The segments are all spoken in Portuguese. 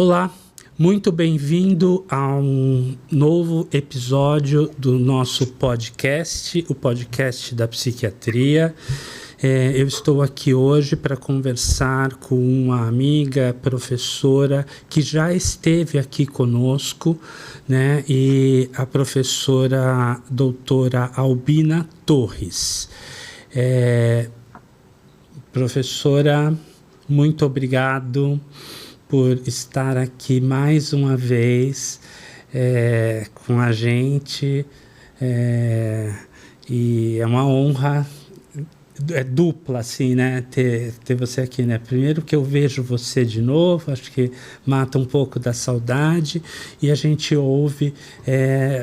Olá, muito bem-vindo a um novo episódio do nosso podcast, o podcast da psiquiatria. Eu estou aqui hoje para conversar com uma amiga, professora, que já esteve aqui conosco, né? E a professora doutora Albina Torres. Professora, muito obrigado por estar aqui mais uma vez com a gente. E é uma honra dupla, assim, né, ter você aqui, né? Primeiro que eu vejo você de novo, acho que mata um pouco da saudade, e a gente ouve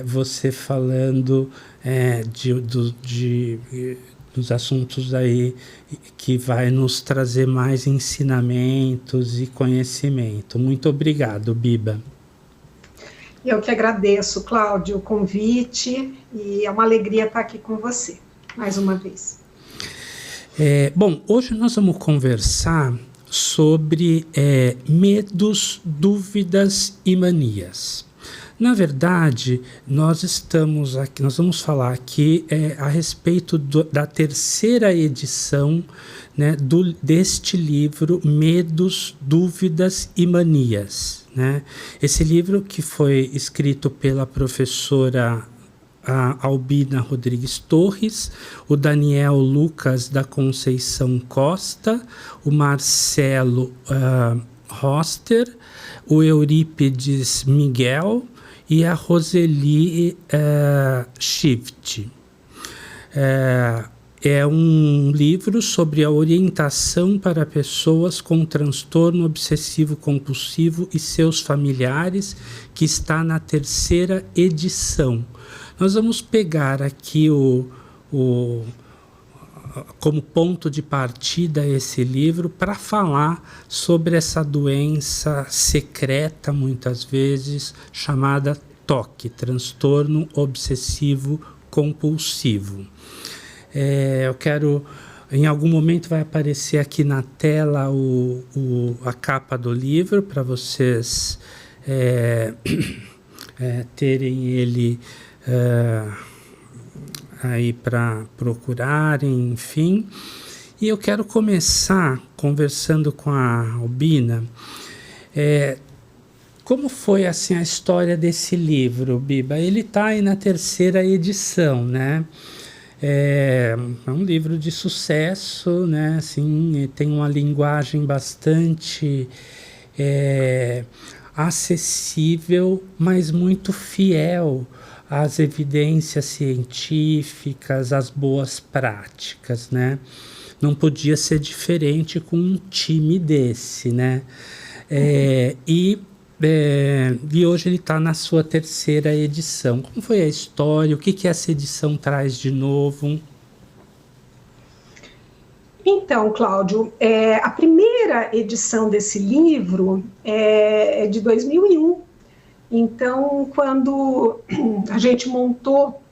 você falando dos assuntos aí que vai nos trazer mais ensinamentos e conhecimento. Muito obrigado, Biba. Eu que agradeço, Cláudio, o convite, e é uma alegria estar aqui com você, mais uma vez. Bom, hoje nós vamos conversar sobre medos, dúvidas e manias. Na verdade, nós vamos falar aqui a respeito da terceira edição, né, deste livro, Medos, Dúvidas e Manias, né? Esse livro que foi escrito pela professora Albina Rodrigues Torres, o Daniel Lucas da Conceição Costa, o Marcelo Roster, o Eurípides Miguel e a Roseli Shift. É um livro sobre a orientação para pessoas com transtorno obsessivo-compulsivo e seus familiares, que está na terceira edição. Nós vamos pegar aqui como ponto de partida esse livro para falar sobre essa doença secreta, muitas vezes, chamada TOC, transtorno obsessivo compulsivo. Eu quero, em algum momento vai aparecer aqui na tela a capa do livro para vocês terem ele aí para procurarem, enfim. E eu quero começar conversando com a Albina. Como foi assim a história desse livro, Biba? Ele está aí na terceira edição, né? É um livro de sucesso, né? Assim, tem uma linguagem bastante acessível, mas muito fiel às evidências científicas, às boas práticas, né? Não podia ser diferente com um time desse, né? E hoje ele está na sua terceira edição. Como foi a história? O que essa edição traz de novo? Então, Cláudio, a primeira edição desse livro é de 2001. Então, quando a gente montou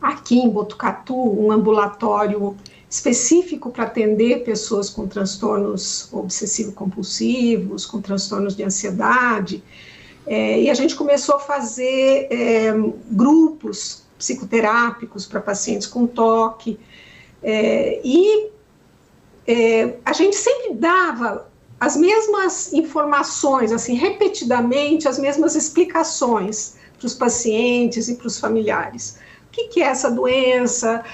aqui em Botucatu um ambulatório específico para atender pessoas com transtornos obsessivo-compulsivos, com transtornos de ansiedade, e a gente começou a fazer grupos psicoterápicos para pacientes com TOC, a gente sempre dava as mesmas informações, assim, repetidamente, as mesmas explicações para os pacientes e para os familiares. O que é essa doença,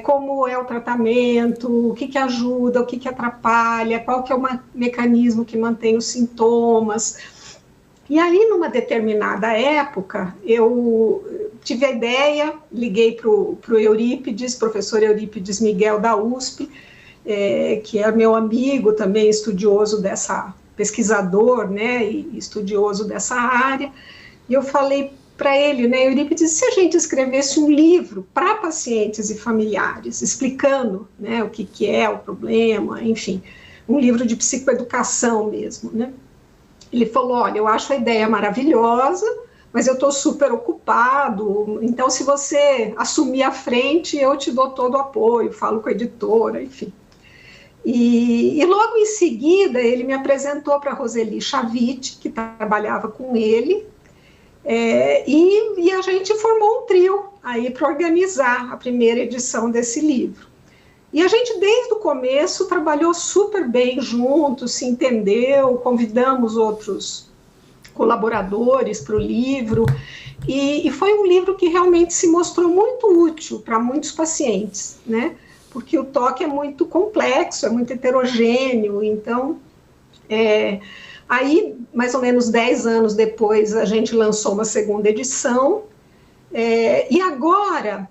como é o tratamento, o que ajuda, o que atrapalha, qual que é o mecanismo que mantém os sintomas. E aí, numa determinada época, eu tive a ideia, liguei para o Eurípides, professor Eurípides Miguel da USP, que é meu amigo também, estudioso pesquisador, né, e estudioso dessa área, e eu falei para ele, né, Eurípides, se a gente escrevesse um livro para pacientes e familiares, explicando, né, o que é o problema, enfim, um livro de psicoeducação mesmo, né? Ele falou, olha, eu acho a ideia maravilhosa, mas eu estou super ocupado, então se você assumir a frente, eu te dou todo o apoio, falo com a editora, enfim. E logo em seguida ele me apresentou para a Roseli Chavit, que trabalhava com ele, e a gente formou um trio aí para organizar a primeira edição desse livro. E a gente, desde o começo, trabalhou super bem juntos, se entendeu, convidamos outros colaboradores para o livro, e foi um livro que realmente se mostrou muito útil para muitos pacientes, né? Porque o toque é muito complexo, é muito heterogêneo, então, aí, mais ou menos 10 anos depois, a gente lançou uma segunda edição, e agora,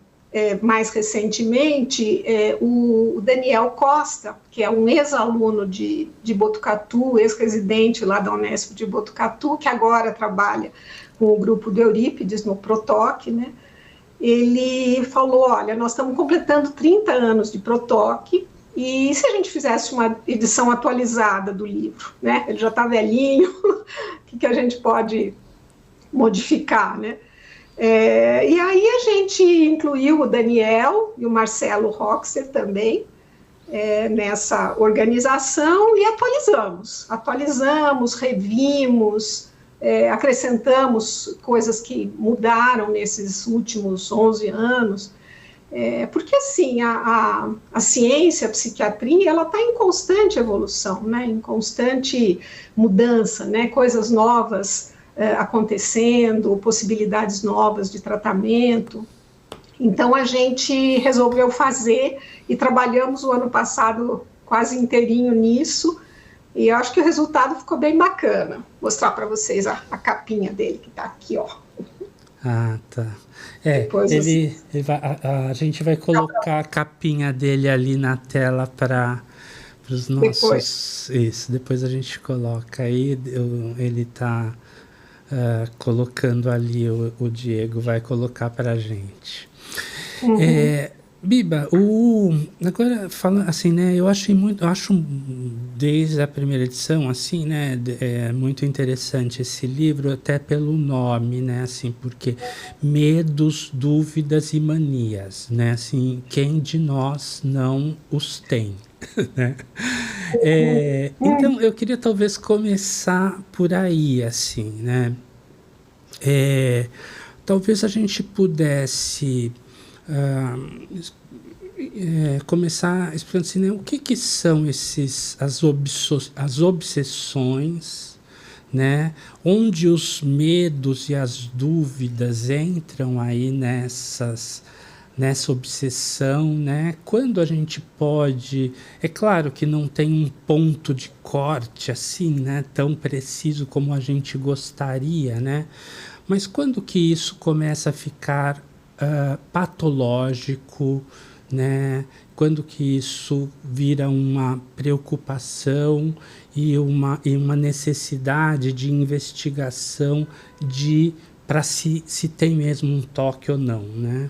mais recentemente, o Daniel Costa, que é um ex-aluno de Botucatu, ex-residente lá da Unesp de Botucatu, que agora trabalha com o grupo do Eurípides no Protoque, né? Ele falou, olha, nós estamos completando 30 anos de Protoque, e se a gente fizesse uma edição atualizada do livro, né? Ele já está velhinho, o que a gente pode modificar, né? E aí a gente incluiu o Daniel e o Marcelo Roxer também nessa organização e atualizamos, revimos, acrescentamos coisas que mudaram nesses últimos 11 anos, porque assim, a ciência, a psiquiatria, ela está em constante evolução, né, em constante mudança, né, coisas novas acontecendo, possibilidades novas de tratamento. Então a gente resolveu fazer e trabalhamos o ano passado quase inteirinho nisso, e eu acho que o resultado ficou bem bacana. Vou mostrar para vocês a capinha dele, que está aqui, ó. Ah, tá. A gente vai colocar a capinha dele ali na tela para os nossos... Isso, depois a gente coloca aí, ele está colocando ali, o Diego vai colocar para a gente. Uhum. Biba, agora falando assim, né, eu acho desde a primeira edição, assim, né, muito interessante esse livro, até pelo nome, né, assim, porque medos, dúvidas e manias, né, assim, quem de nós não os tem, né? Então, eu queria talvez começar por aí, assim, né, talvez a gente pudesse começar explicando assim, né, o que são as obsessões, né, onde os medos e as dúvidas entram aí nessa obsessão, né, quando a gente pode, é claro que não tem um ponto de corte assim, né, tão preciso como a gente gostaria, né, mas quando que isso começa a ficar patológico, né? Quando que isso vira uma preocupação e uma necessidade de investigação para se tem mesmo um toque ou não, né?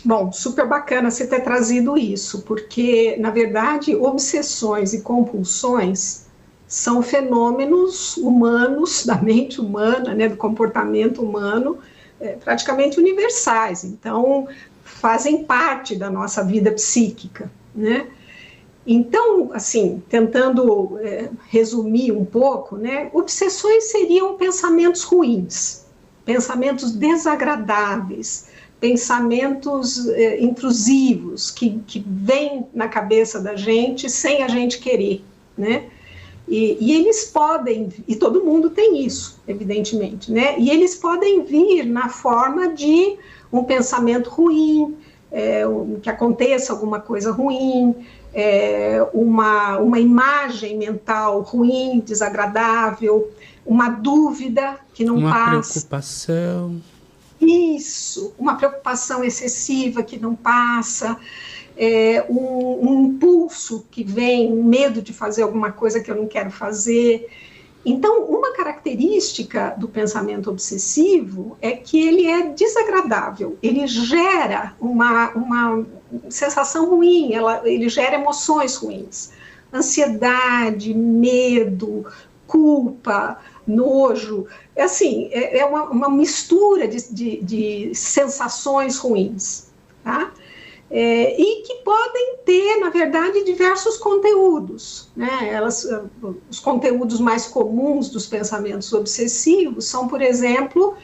Bom, super bacana você ter trazido isso, porque, na verdade, obsessões e compulsões são fenômenos humanos, da mente humana, né, do comportamento humano, praticamente universais, então fazem parte da nossa vida psíquica, né? Então, assim, tentando resumir um pouco, né, obsessões seriam pensamentos ruins, pensamentos desagradáveis, pensamentos intrusivos que vêm na cabeça da gente sem a gente querer, né? E eles podem, e todo mundo tem isso, evidentemente, né? E eles podem vir na forma de um pensamento ruim, que aconteça alguma coisa ruim, uma imagem mental ruim, desagradável, uma dúvida que não passa. Uma preocupação. Isso, uma preocupação excessiva que não passa. Um impulso que vem, um medo de fazer alguma coisa que eu não quero fazer. Então, uma característica do pensamento obsessivo é que ele é desagradável, ele gera uma sensação ruim, ele gera emoções ruins, ansiedade, medo, culpa, nojo, assim, é uma mistura de sensações ruins, tá? e que podem ter, na verdade, diversos conteúdos, né? Os conteúdos mais comuns dos pensamentos obsessivos são, por exemplo,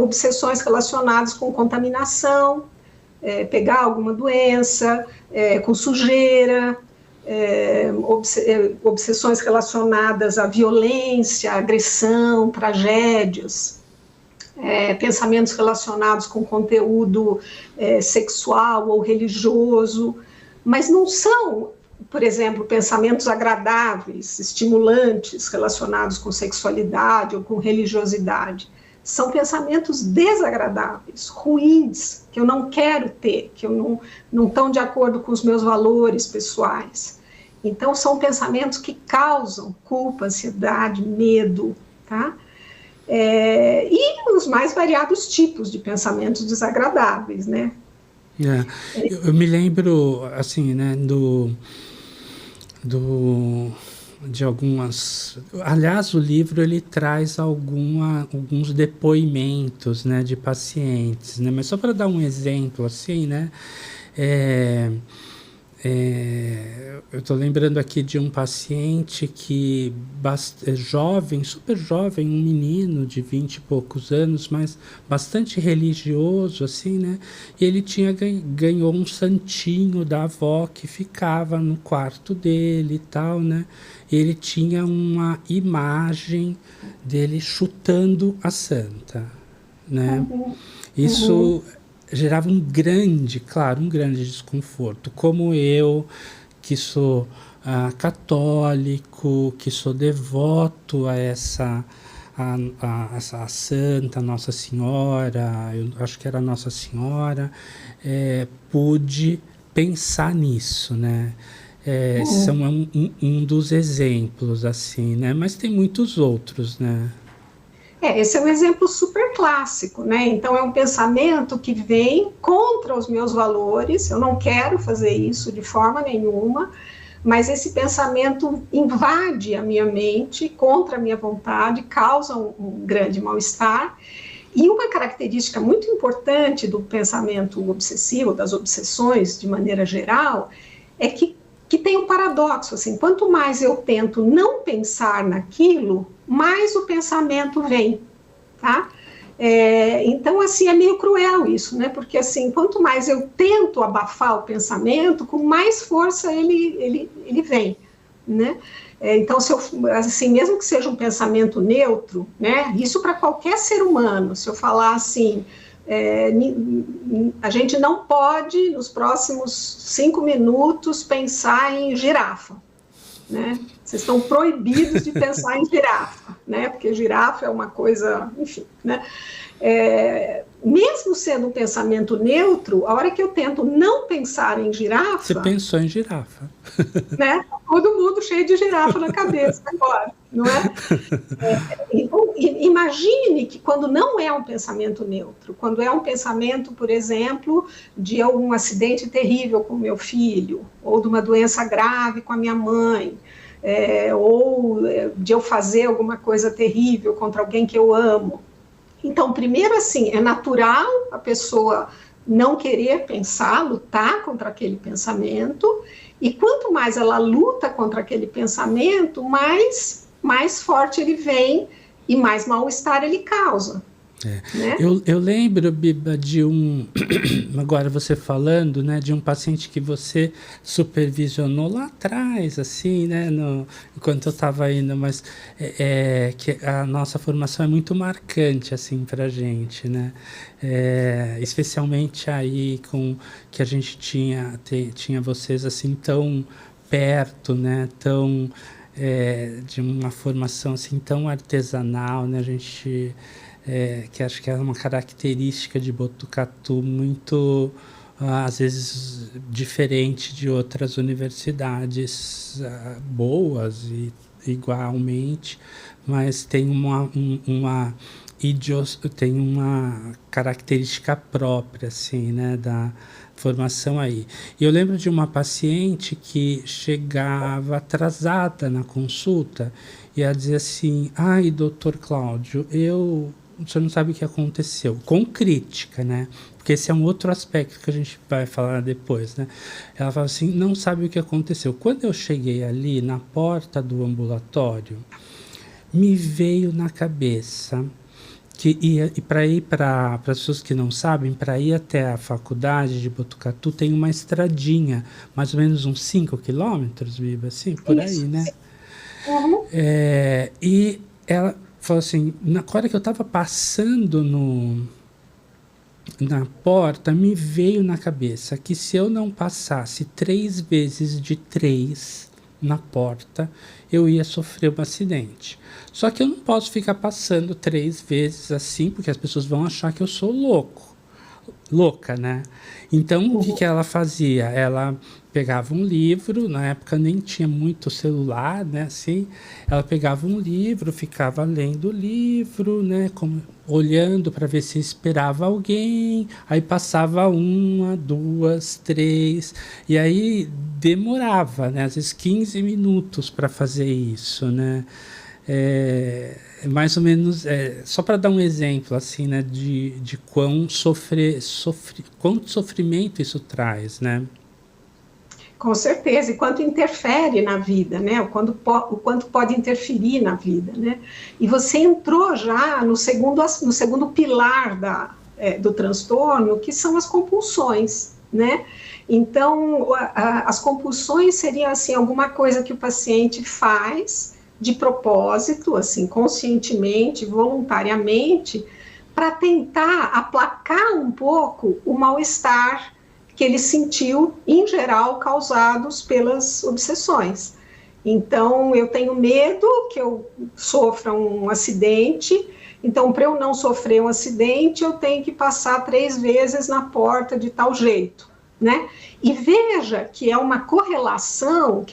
obsessões relacionadas com contaminação, pegar alguma doença, com sujeira, obsessões relacionadas à violência, agressão, tragédias, pensamentos relacionados com conteúdo sexual ou religioso, mas não são, por exemplo, pensamentos agradáveis, estimulantes, relacionados com sexualidade ou com religiosidade. São pensamentos desagradáveis, ruins, que eu não quero ter, que eu não estão de acordo com os meus valores pessoais. Então, são pensamentos que causam culpa, ansiedade, medo, tá? E os mais variados tipos de pensamentos desagradáveis, né? Eu me lembro, assim, né, de algumas... Aliás, o livro, ele traz alguns depoimentos, né, de pacientes, né? Mas só para dar um exemplo, assim, né? Eu estou lembrando aqui de um paciente que jovem, super jovem, um menino de 20 e poucos anos, mas bastante religioso, assim, né? E ele ganhou um santinho da avó que ficava no quarto dele e tal, né? E ele tinha uma imagem dele chutando a santa, né? Isso gerava um grande desconforto. Como eu, que sou católico, que sou devoto a essa santa Nossa Senhora, eu acho que era Nossa Senhora, pude pensar nisso, né? São um dos exemplos, assim, né? Mas tem muitos outros, né? Esse é um exemplo super clássico, né? Então, é um pensamento que vem contra os meus valores, eu não quero fazer isso de forma nenhuma, mas esse pensamento invade a minha mente contra a minha vontade, causa um grande mal-estar. E uma característica muito importante do pensamento obsessivo, das obsessões de maneira geral, é que tem um paradoxo, assim, quanto mais eu tento não pensar naquilo, mais o pensamento vem, tá? Então, assim, é meio cruel isso, né? Porque, assim, quanto mais eu tento abafar o pensamento, com mais força ele vem, né? Então, assim, mesmo que seja um pensamento neutro, né? Isso para qualquer ser humano, se eu falar assim... a gente não pode, nos próximos 5 minutos, pensar em girafa, né? Vocês estão proibidos de pensar em girafa, né? Porque girafa é uma coisa, enfim, né? Mesmo sendo um pensamento neutro, a hora que eu tento não pensar em girafa... Você pensou em girafa. Né? Todo mundo cheio de girafa na cabeça agora, não é? Então, imagine que quando não é um pensamento neutro, quando é um pensamento, por exemplo, de algum acidente terrível com o meu filho, ou de uma doença grave com a minha mãe, ou de eu fazer alguma coisa terrível contra alguém que eu amo. Então, primeiro, assim, é natural a pessoa não querer pensar, lutar contra aquele pensamento, e quanto mais ela luta contra aquele pensamento, mais forte ele vem e mais mal-estar ele causa. Né? Eu lembro, Biba, de agora você falando, né, de um paciente que você supervisionou lá atrás, assim, né, enquanto eu estava indo, mas que a nossa formação é muito marcante, assim, para a gente, né, especialmente aí com que a gente tinha vocês, assim, tão perto, né, tão, de uma formação, assim, tão artesanal, né, a gente... que acho que é uma característica de Botucatu muito, às vezes, diferente de outras universidades boas e igualmente, mas tem tem uma característica própria, assim, né, da formação aí. E eu lembro de uma paciente que chegava atrasada na consulta e ela dizia assim: ai, doutor Cláudio, eu você não sabe o que aconteceu. Com crítica, né? Porque esse é um outro aspecto que a gente vai falar depois, né? Ela fala assim, não sabe o que aconteceu. Quando eu cheguei ali na porta do ambulatório, me veio na cabeça que ia, e para ir para as pessoas que não sabem, para ir até a faculdade de Botucatu tem uma estradinha, mais ou menos uns 5 quilômetros, Biba, assim, por aí, né? Uhum. E ela falou assim, na hora que eu estava passando na porta, me veio na cabeça que se eu não passasse 3 vezes de 3 na porta, eu ia sofrer um acidente. Só que eu não posso ficar passando 3 vezes assim, porque as pessoas vão achar que eu sou louca, né? Então, o que ela fazia? Ela pegava um livro, na época nem tinha muito celular, né? Assim, ela pegava um livro, ficava lendo o livro, né? Olhando para ver se esperava alguém, aí passava 1, 2, 3, e aí demorava, né? Às vezes 15 minutos para fazer isso, né? Mais ou menos, só para dar um exemplo assim, né, de quanto sofrimento isso traz, né? Com certeza, e quanto interfere na vida, né? O quanto pode interferir na vida, né? E você entrou já no segundo pilar do transtorno, que são as compulsões, né? Então, as compulsões seriam assim, alguma coisa que o paciente faz de propósito, assim, conscientemente, voluntariamente, para tentar aplacar um pouco o mal-estar que ele sentiu, em geral, causados pelas obsessões. Então, eu tenho medo que eu sofra um acidente, então, para eu não sofrer um acidente, eu tenho que passar 3 vezes na porta de tal jeito, né? E veja que é uma correlação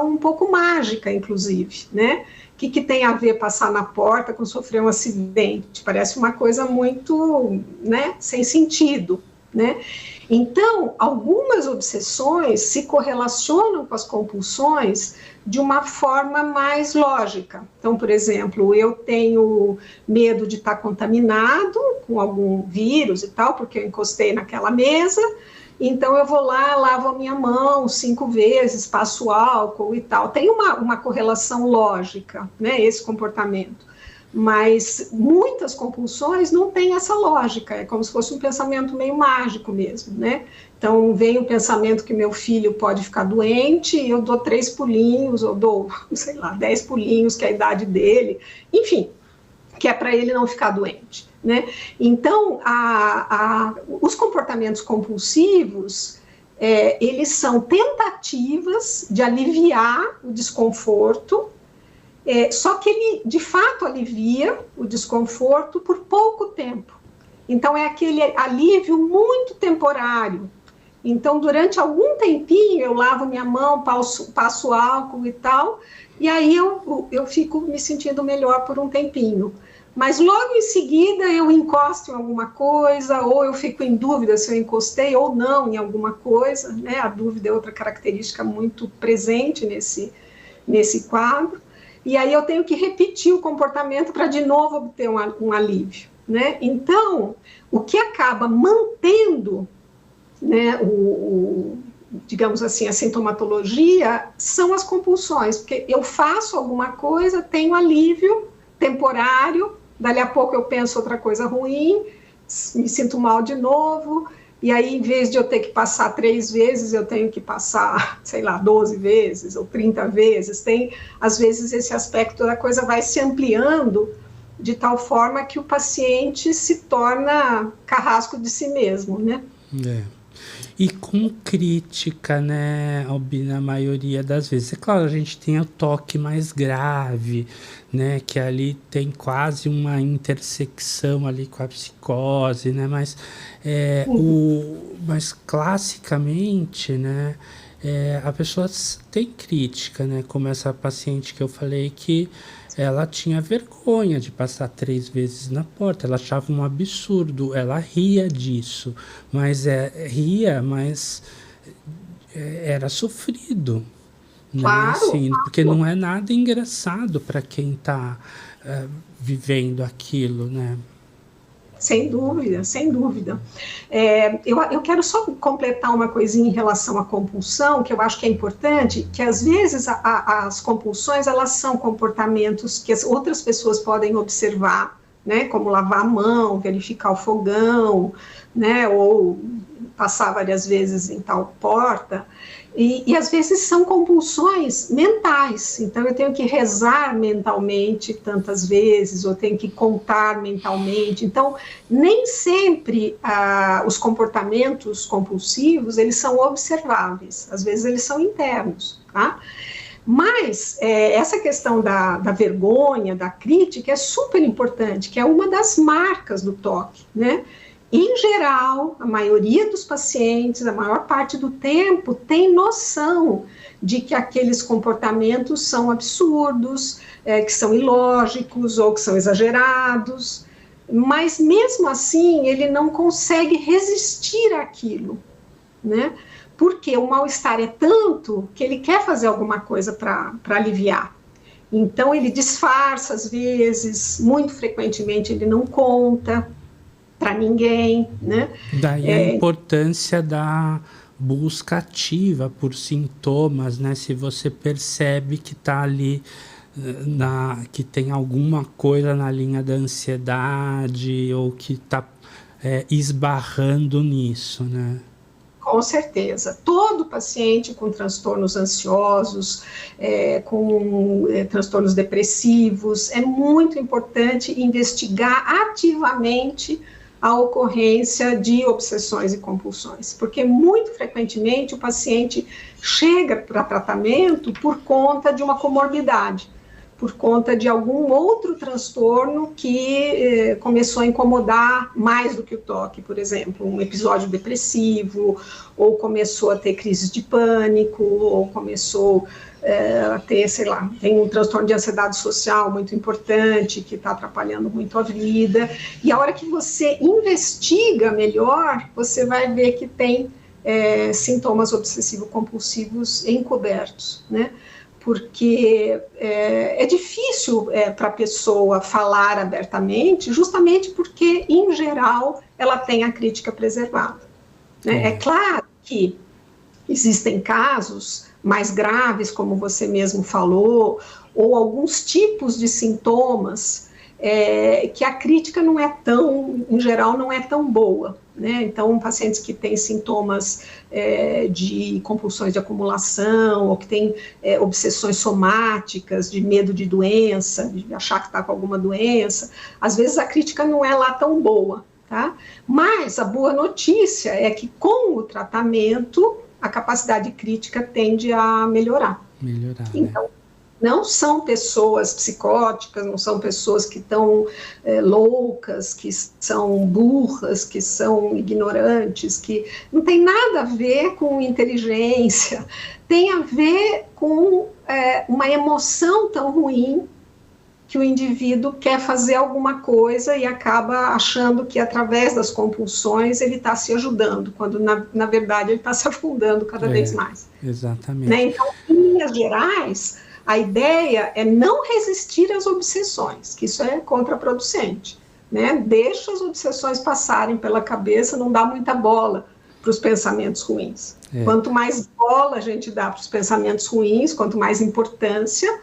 um pouco mágica, inclusive, né? O que tem a ver passar na porta com sofrer um acidente? Parece uma coisa muito, né, sem sentido, né? Então, algumas obsessões se correlacionam com as compulsões de uma forma mais lógica. Então, por exemplo, eu tenho medo de estar contaminado com algum vírus e tal, porque eu encostei naquela mesa, então eu vou lá, lavo a minha mão 5 vezes, passo álcool e tal. Tem uma correlação lógica, né, esse comportamento. Mas muitas compulsões não têm essa lógica, é como se fosse um pensamento meio mágico mesmo, né? Então, vem o pensamento que meu filho pode ficar doente, e eu dou 3 pulinhos, ou dou, sei lá, 10 pulinhos, que é a idade dele, enfim, que é para ele não ficar doente, né? Então, os comportamentos compulsivos, eles são tentativas de aliviar o desconforto, só que ele, de fato, alivia o desconforto por pouco tempo. Então, é aquele alívio muito temporário. Então, durante algum tempinho, eu lavo minha mão, passo álcool e tal, e aí eu fico me sentindo melhor por um tempinho. Mas logo em seguida, eu encosto em alguma coisa, ou eu fico em dúvida se eu encostei ou não em alguma coisa, né? A dúvida é outra característica muito presente nesse quadro. E aí eu tenho que repetir o comportamento para de novo obter um alívio, né? Então, o que acaba mantendo, né, digamos assim, a sintomatologia são as compulsões, porque eu faço alguma coisa, tenho alívio temporário, dali a pouco eu penso outra coisa ruim, me sinto mal de novo, e aí, em vez de eu ter que passar 3 vezes, eu tenho que passar, sei lá, 12 vezes ou 30 vezes. Tem, às vezes, esse aspecto da coisa vai se ampliando de tal forma que o paciente se torna carrasco de si mesmo, né? E com crítica, né, Albi, na maioria das vezes. É claro, a gente tem o toque mais grave, né, que ali tem quase uma intersecção ali com a psicose, né, mas, mas classicamente, né, a pessoa tem crítica, né, como essa paciente que eu falei que ela tinha vergonha de passar 3 vezes na porta, ela achava um absurdo, ela ria disso, mas ria, mas era sofrido, né? Claro, Assim, claro. porque não é nada engraçado para quem está vivendo aquilo, né? Sem dúvida, sem dúvida. Eu quero só completar uma coisinha em relação à compulsão, que eu acho que é importante, que às vezes as compulsões, elas são comportamentos que as outras pessoas podem observar, né, como lavar a mão, verificar o fogão, né, ou passar várias vezes em tal porta, e às vezes são compulsões mentais, então eu tenho que rezar mentalmente tantas vezes, ou tenho que contar mentalmente, então nem sempre os comportamentos compulsivos, eles são observáveis, às vezes eles são internos, tá? Mas essa questão da vergonha, da crítica, é super importante, que é uma das marcas do toque, né? Em geral, a maioria dos pacientes, a maior parte do tempo, tem noção de que aqueles comportamentos são absurdos, que são ilógicos ou que são exagerados, mas mesmo assim ele não consegue resistir àquilo, né? Porque o mal-estar é tanto que ele quer fazer alguma coisa para aliviar. Então ele disfarça às vezes, muito frequentemente ele não conta para ninguém, né? Daí a importância da busca ativa por sintomas, né? Se você percebe que está ali, que tem alguma coisa na linha da ansiedade ou que está esbarrando nisso, né? Com certeza. Todo paciente com transtornos ansiosos, com transtornos depressivos, é muito importante investigar ativamente a ocorrência de obsessões e compulsões, porque muito frequentemente o paciente chega para tratamento por conta de uma comorbidade, por conta de algum outro transtorno que começou a incomodar mais do que o toque, por exemplo, um episódio depressivo, ou começou a ter crises de pânico, ou começou a ter, sei lá, tem um transtorno de ansiedade social muito importante, que está atrapalhando muito a vida, e a hora que você investiga melhor, você vai ver que tem sintomas obsessivo-compulsivos encobertos, né? Porque é difícil para a pessoa falar abertamente, justamente porque, em geral, ela tem a crítica preservada, né? É claro que existem casos mais graves, como você mesmo falou, ou alguns tipos de sintomas que a crítica não é tão, em geral, não é tão boa, né? Então, pacientes que têm sintomas de compulsões de acumulação, ou que têm obsessões somáticas, de medo de doença, de achar que está com alguma doença, às vezes a crítica não é lá tão boa, tá? Mas a boa notícia é que com o tratamento, a capacidade crítica tende a melhorar. Então, não são pessoas psicóticas, não são pessoas que estão loucas, que são burras, que são ignorantes, que não tem nada a ver com inteligência, tem a ver com uma emoção tão ruim que o indivíduo quer fazer alguma coisa e acaba achando que através das compulsões ele está se ajudando, quando na verdade ele está se afundando cada vez mais. Exatamente. Né? Então, em linhas gerais, a ideia é não resistir às obsessões, que isso é contraproducente, né? Deixa as obsessões passarem pela cabeça, não dá muita bola para os pensamentos ruins. Quanto mais bola a gente dá para os pensamentos ruins, quanto mais importância,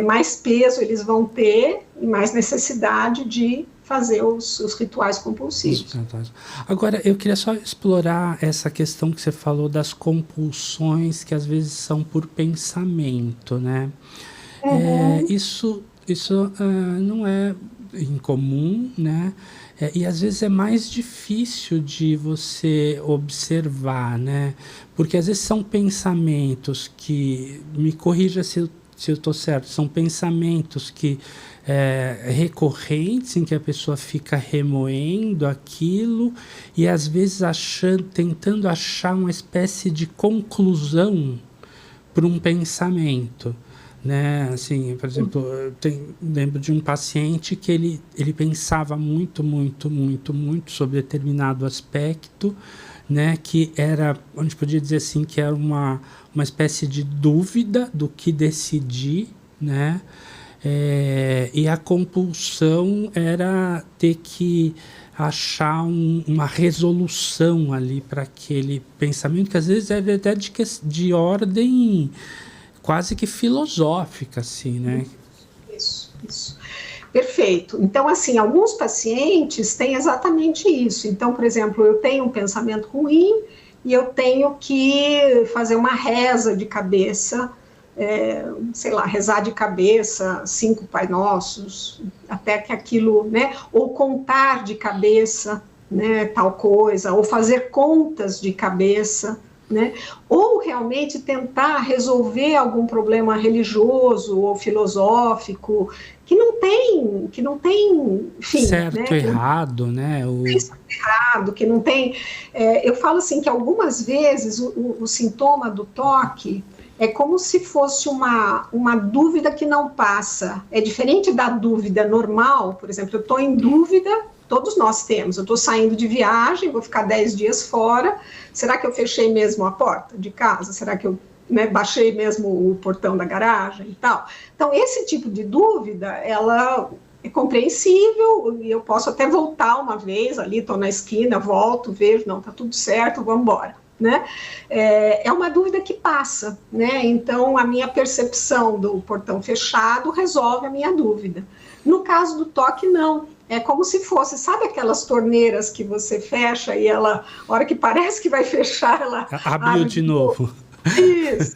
mais peso eles vão ter e mais necessidade de fazer os rituais compulsivos. Agora, eu queria só explorar essa questão que você falou das compulsões que às vezes são por pensamento, né? Isso não é incomum, né? E às vezes é mais difícil de você observar, né? Porque às vezes são pensamentos que, me corrija se eu estou certo, são pensamentos que recorrentes, em que a pessoa fica remoendo aquilo e às vezes tentando achar uma espécie de conclusão para um pensamento, né? Assim, por exemplo, lembro de um paciente que ele pensava muito sobre determinado aspecto né, que era, a gente podia dizer assim, que era uma espécie de dúvida do que decidir, né? E a compulsão era ter que achar uma resolução ali para aquele pensamento, que às vezes é até de ordem quase que filosófica, assim, né? Isso. Perfeito. Então, assim, alguns pacientes têm exatamente isso. Então, por exemplo, eu tenho um pensamento ruim e eu tenho que fazer uma reza de cabeça, sei lá, rezar de cabeça 5 Pai Nossos, até que aquilo, né, ou contar de cabeça, né, tal coisa, ou fazer contas de cabeça, né, ou realmente tentar resolver algum problema religioso ou filosófico que não tem fim, certo, né, errado, né? errado, que não tem. Eu falo assim que algumas vezes o sintoma do toque é como se fosse uma dúvida que não passa. É diferente da dúvida normal, por exemplo, eu estou em dúvida, todos nós temos, eu estou saindo de viagem, vou ficar 10 dias fora, será que eu fechei mesmo a porta de casa? Será que eu baixei mesmo o portão da garagem e tal? Então, esse tipo de dúvida, ela é compreensível, e eu posso até voltar uma vez ali, estou na esquina, volto, vejo, não, está tudo certo, vamos embora. Né? É uma dúvida que passa, né? Então a minha percepção do portão fechado resolve a minha dúvida. No caso do toque, não. É como se fosse, sabe aquelas torneiras que você fecha e ela, a hora que parece que vai fechar, ela abriu de novo.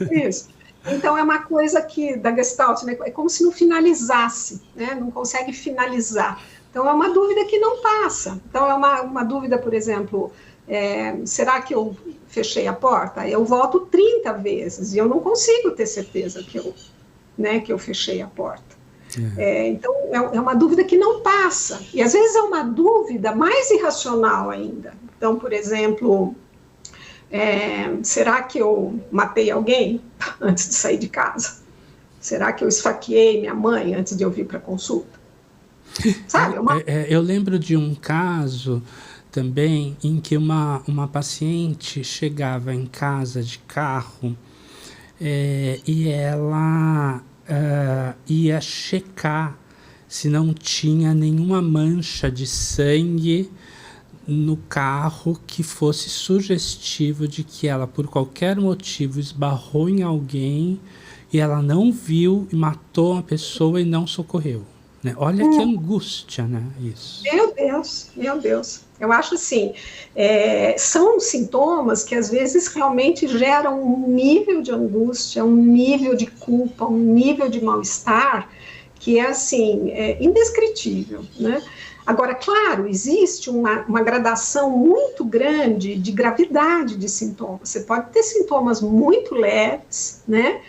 Isso. Então é uma coisa que da Gestalt, né? É como se não finalizasse, né? Não consegue finalizar. Então é uma dúvida que não passa. Então é uma dúvida, por exemplo, será que eu fechei a porta? Eu volto 30 vezes e eu não consigo ter certeza que eu fechei a porta. Então, é uma dúvida que não passa. E, às vezes, é uma dúvida mais irracional ainda. Então, por exemplo, será que eu matei alguém antes de sair de casa? Será que eu esfaqueei minha mãe antes de eu vir para a consulta? Sabe? Eu lembro de um caso também em que uma paciente chegava em casa de carro e ela ia checar se não tinha nenhuma mancha de sangue no carro que fosse sugestivo de que ela, por qualquer motivo, esbarrou em alguém e ela não viu e matou uma pessoa e não socorreu. Né? Olha que angústia, né? Isso. Meu Deus. Eu acho assim, são sintomas que às vezes realmente geram um nível de angústia, um nível de culpa, um nível de mal-estar que é assim, indescritível, né? Agora, claro, existe uma gradação muito grande de gravidade de sintomas. Você pode ter sintomas muito leves, né,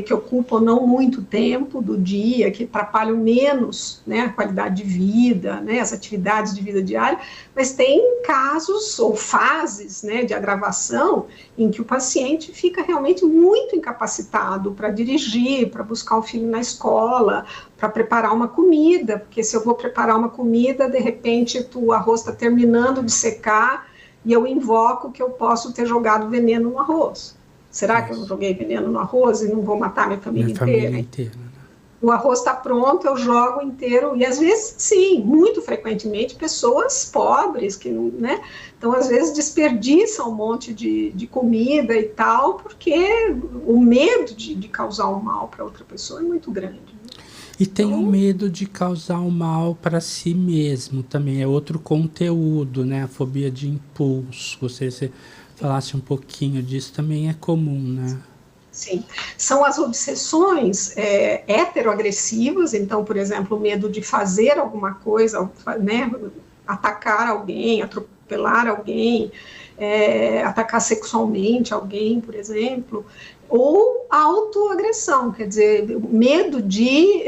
que ocupam não muito tempo do dia, que atrapalham menos, né, a qualidade de vida, né, as atividades de vida diária, mas tem casos ou fases, né, de agravação em que o paciente fica realmente muito incapacitado para dirigir, para buscar o filho na escola, para preparar uma comida, porque se eu vou preparar uma comida, de repente o arroz está terminando de secar e eu invoco que eu posso ter jogado veneno no arroz. Será que eu joguei veneno no arroz e não vou matar minha família inteira? Né? O arroz está pronto, eu jogo inteiro, e às vezes, sim, muito frequentemente, pessoas pobres, que não, né? Então, às vezes, desperdiçam um monte de comida e tal, porque o medo de causar um mal para outra pessoa é muito grande. E tem o medo de causar um mal para si mesmo também, é outro conteúdo, né? A fobia de impulso. Você falasse um pouquinho disso, também é comum, né? Sim, são as obsessões heteroagressivas, então, por exemplo, o medo de fazer alguma coisa, né? Atacar alguém, atropelar alguém, atacar sexualmente alguém, por exemplo, ou autoagressão, quer dizer, medo de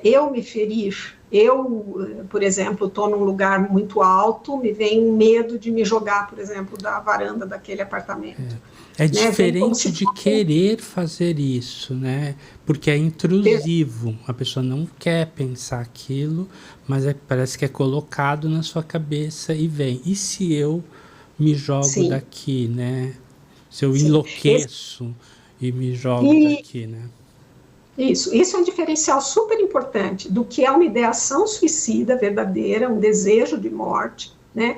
eu me ferir. Eu, por exemplo, estou num lugar muito alto, me vem um medo de me jogar, por exemplo, da varanda daquele apartamento. É diferente de querer fazer isso, né? Porque é intrusivo. A pessoa não quer pensar aquilo, mas parece que é colocado na sua cabeça e vem. E se eu me jogo Sim. daqui, né? Se eu Sim. enlouqueço e me jogo daqui, né? Isso é um diferencial super importante do que é uma ideação suicida verdadeira, um desejo de morte, né?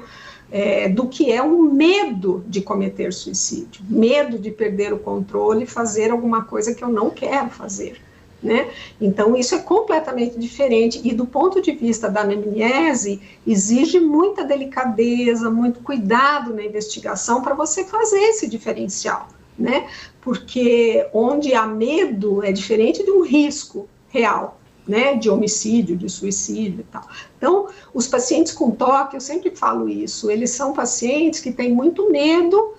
Do que é um medo de cometer suicídio, medo de perder o controle e fazer alguma coisa que eu não quero fazer, né? Então, isso é completamente diferente e do ponto de vista da anamnese, exige muita delicadeza, muito cuidado na investigação para você fazer esse diferencial, né? Porque onde há medo é diferente de um risco real, né, de homicídio, de suicídio e tal. Então, os pacientes com TOC, eu sempre falo isso, eles são pacientes que têm muito medo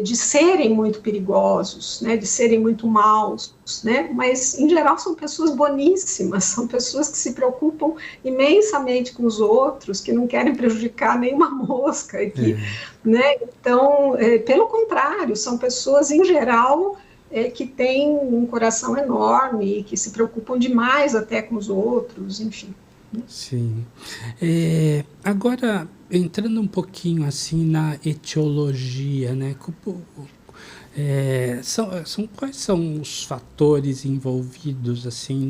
de serem muito perigosos, né, de serem muito maus, né, mas, em geral, são pessoas boníssimas, são pessoas que se preocupam imensamente com os outros, que não querem prejudicar nenhuma mosca, né, então, pelo contrário, são pessoas, em geral, que têm um coração enorme, que se preocupam demais até com os outros, enfim. Sim. Agora, entrando um pouquinho assim na etiologia, né? Quais são os fatores envolvidos assim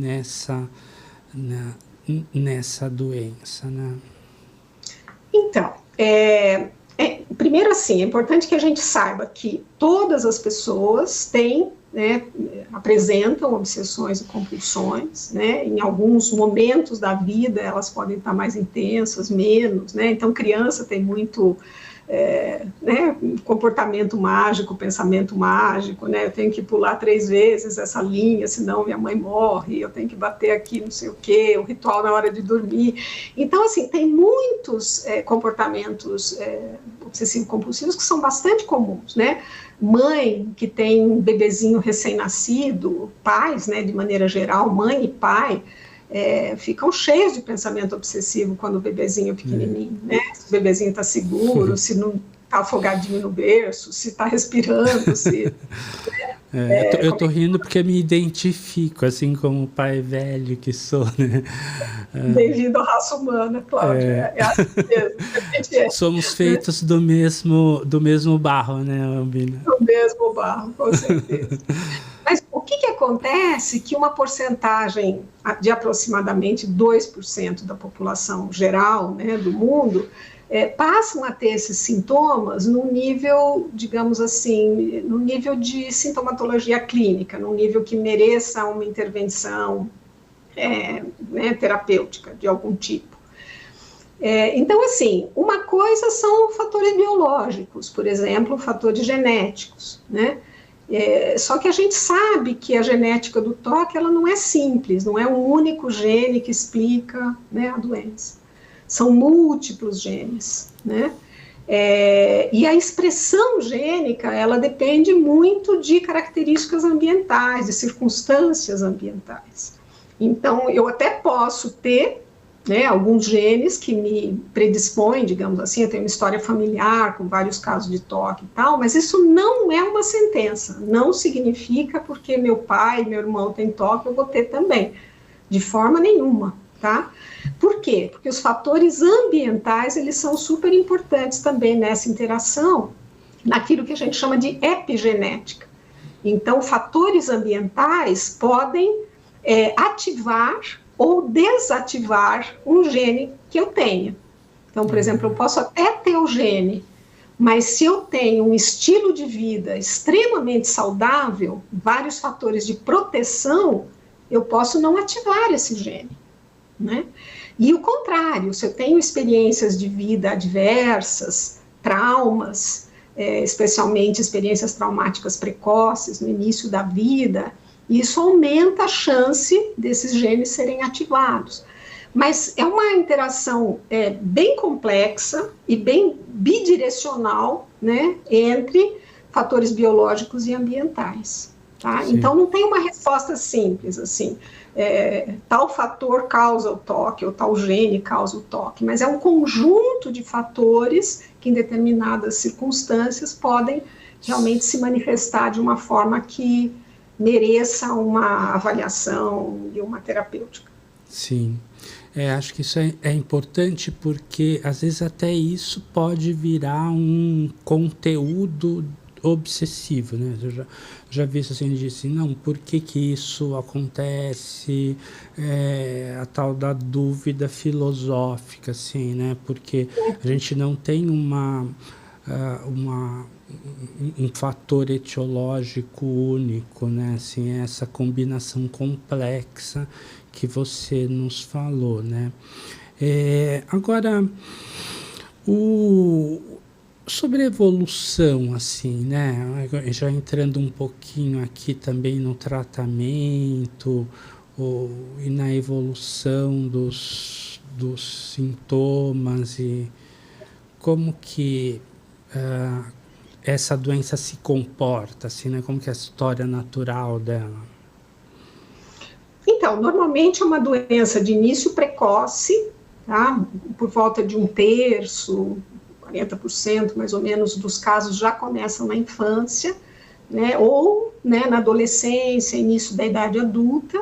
nessa doença, né? Então, primeiro assim, é importante que a gente saiba que todas as pessoas têm, né, apresentam obsessões e compulsões, né, em alguns momentos da vida elas podem estar mais intensas, menos, né, então criança tem muito né, comportamento mágico, pensamento mágico, né, eu tenho que pular 3 vezes essa linha, senão minha mãe morre, eu tenho que bater aqui não sei o quê, o ritual na hora de dormir. Então, assim, tem muitos comportamentos obsessivo-compulsivos que são bastante comuns, né, mãe que tem um bebezinho recém-nascido, pais, né, de maneira geral, mãe e pai, ficam cheios de pensamento obsessivo quando o bebezinho é pequenininho, né? Se o bebezinho está seguro, se não está afogadinho no berço, se está respirando, se... eu tô rindo porque me identifico, assim como pai velho que sou, né? Bem-vindo à raça humana, Cláudia. Assim mesmo. Somos feitos do mesmo barro, né, Albina? Do mesmo barro, com certeza. Mas o que acontece que uma porcentagem de aproximadamente 2% da população geral, né, do mundo, passam a ter esses sintomas num nível, digamos assim, num nível de sintomatologia clínica, num nível que mereça uma intervenção né, terapêutica de algum tipo. Então, assim, uma coisa são fatores biológicos, por exemplo, fatores genéticos, né? Só que a gente sabe que a genética do TOC ela não é simples, não é um único gene que explica, né, a doença. São múltiplos genes, né? E a expressão gênica, ela depende muito de características ambientais, de circunstâncias ambientais. Então, eu até posso ter, né, alguns genes que me predispõem, digamos assim, eu tenho uma história familiar com vários casos de TOC e tal, mas isso não é uma sentença, não significa porque meu pai, meu irmão tem TOC, eu vou ter também, de forma nenhuma, tá? Por quê? Porque os fatores ambientais, eles são super importantes também nessa interação, naquilo que a gente chama de epigenética. Então, fatores ambientais podem ativar ou desativar um gene que eu tenha. Então, por exemplo, eu posso até ter o gene, mas se eu tenho um estilo de vida extremamente saudável, vários fatores de proteção, eu posso não ativar esse gene, né? E o contrário, se eu tenho experiências de vida adversas, traumas, especialmente experiências traumáticas precoces no início da vida, isso aumenta a chance desses genes serem ativados. Mas é uma interação bem complexa e bem bidirecional, né, entre fatores biológicos e ambientais. Tá? Então, não tem uma resposta simples, assim, tal fator causa o TOC, ou tal gene causa o TOC, mas é um conjunto de fatores que, em determinadas circunstâncias, podem realmente se manifestar de uma forma que mereça uma avaliação e uma terapêutica. Sim. Acho que isso é importante porque, às vezes, até isso pode virar um conteúdo obsessivo, né? Eu já vi isso assim, disse, não, por que isso acontece? A tal da dúvida filosófica, assim, né? Porque a gente não tem um fator etiológico único, né? Assim, essa combinação complexa que você nos falou, né? Agora, sobre a evolução, assim, né? Já entrando um pouquinho aqui também no tratamento e na evolução dos sintomas e como que essa doença se comporta, assim, né? Como que é a história natural dela? Então, normalmente é uma doença de início precoce, tá? Por volta de 1/3, 40% mais ou menos dos casos já começam na infância, né? Ou, né, na adolescência, início da idade adulta.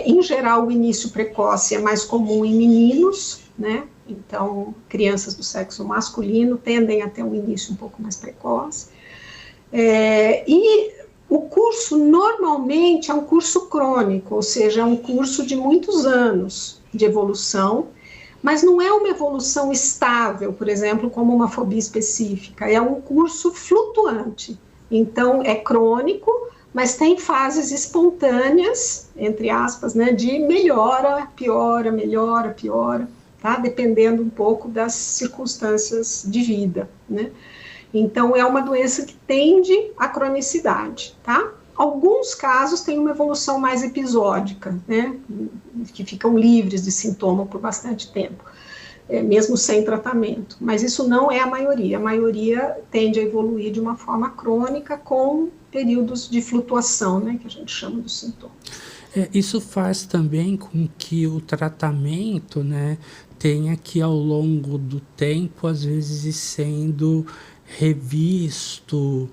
Em geral, o início precoce é mais comum em meninos, né? Então, crianças do sexo masculino tendem a ter um início um pouco mais precoce. E o curso normalmente é um curso crônico, ou seja, é um curso de muitos anos de evolução, mas não é uma evolução estável, por exemplo, como uma fobia específica, é um curso flutuante. Então, é crônico, mas tem fases espontâneas, entre aspas, né, de melhora, piora, melhora, piora, tá? Dependendo um pouco das circunstâncias de vida, né? Então, é uma doença que tende à cronicidade, tá? Alguns casos têm uma evolução mais episódica, né? Que ficam livres de sintoma por bastante tempo, mesmo sem tratamento. Mas isso não é a maioria tende a evoluir de uma forma crônica com períodos de flutuação, né? Que a gente chama dos sintomas. Isso faz também com que o tratamento, né, tenha que, ao longo do tempo, às vezes ir sendo revisto,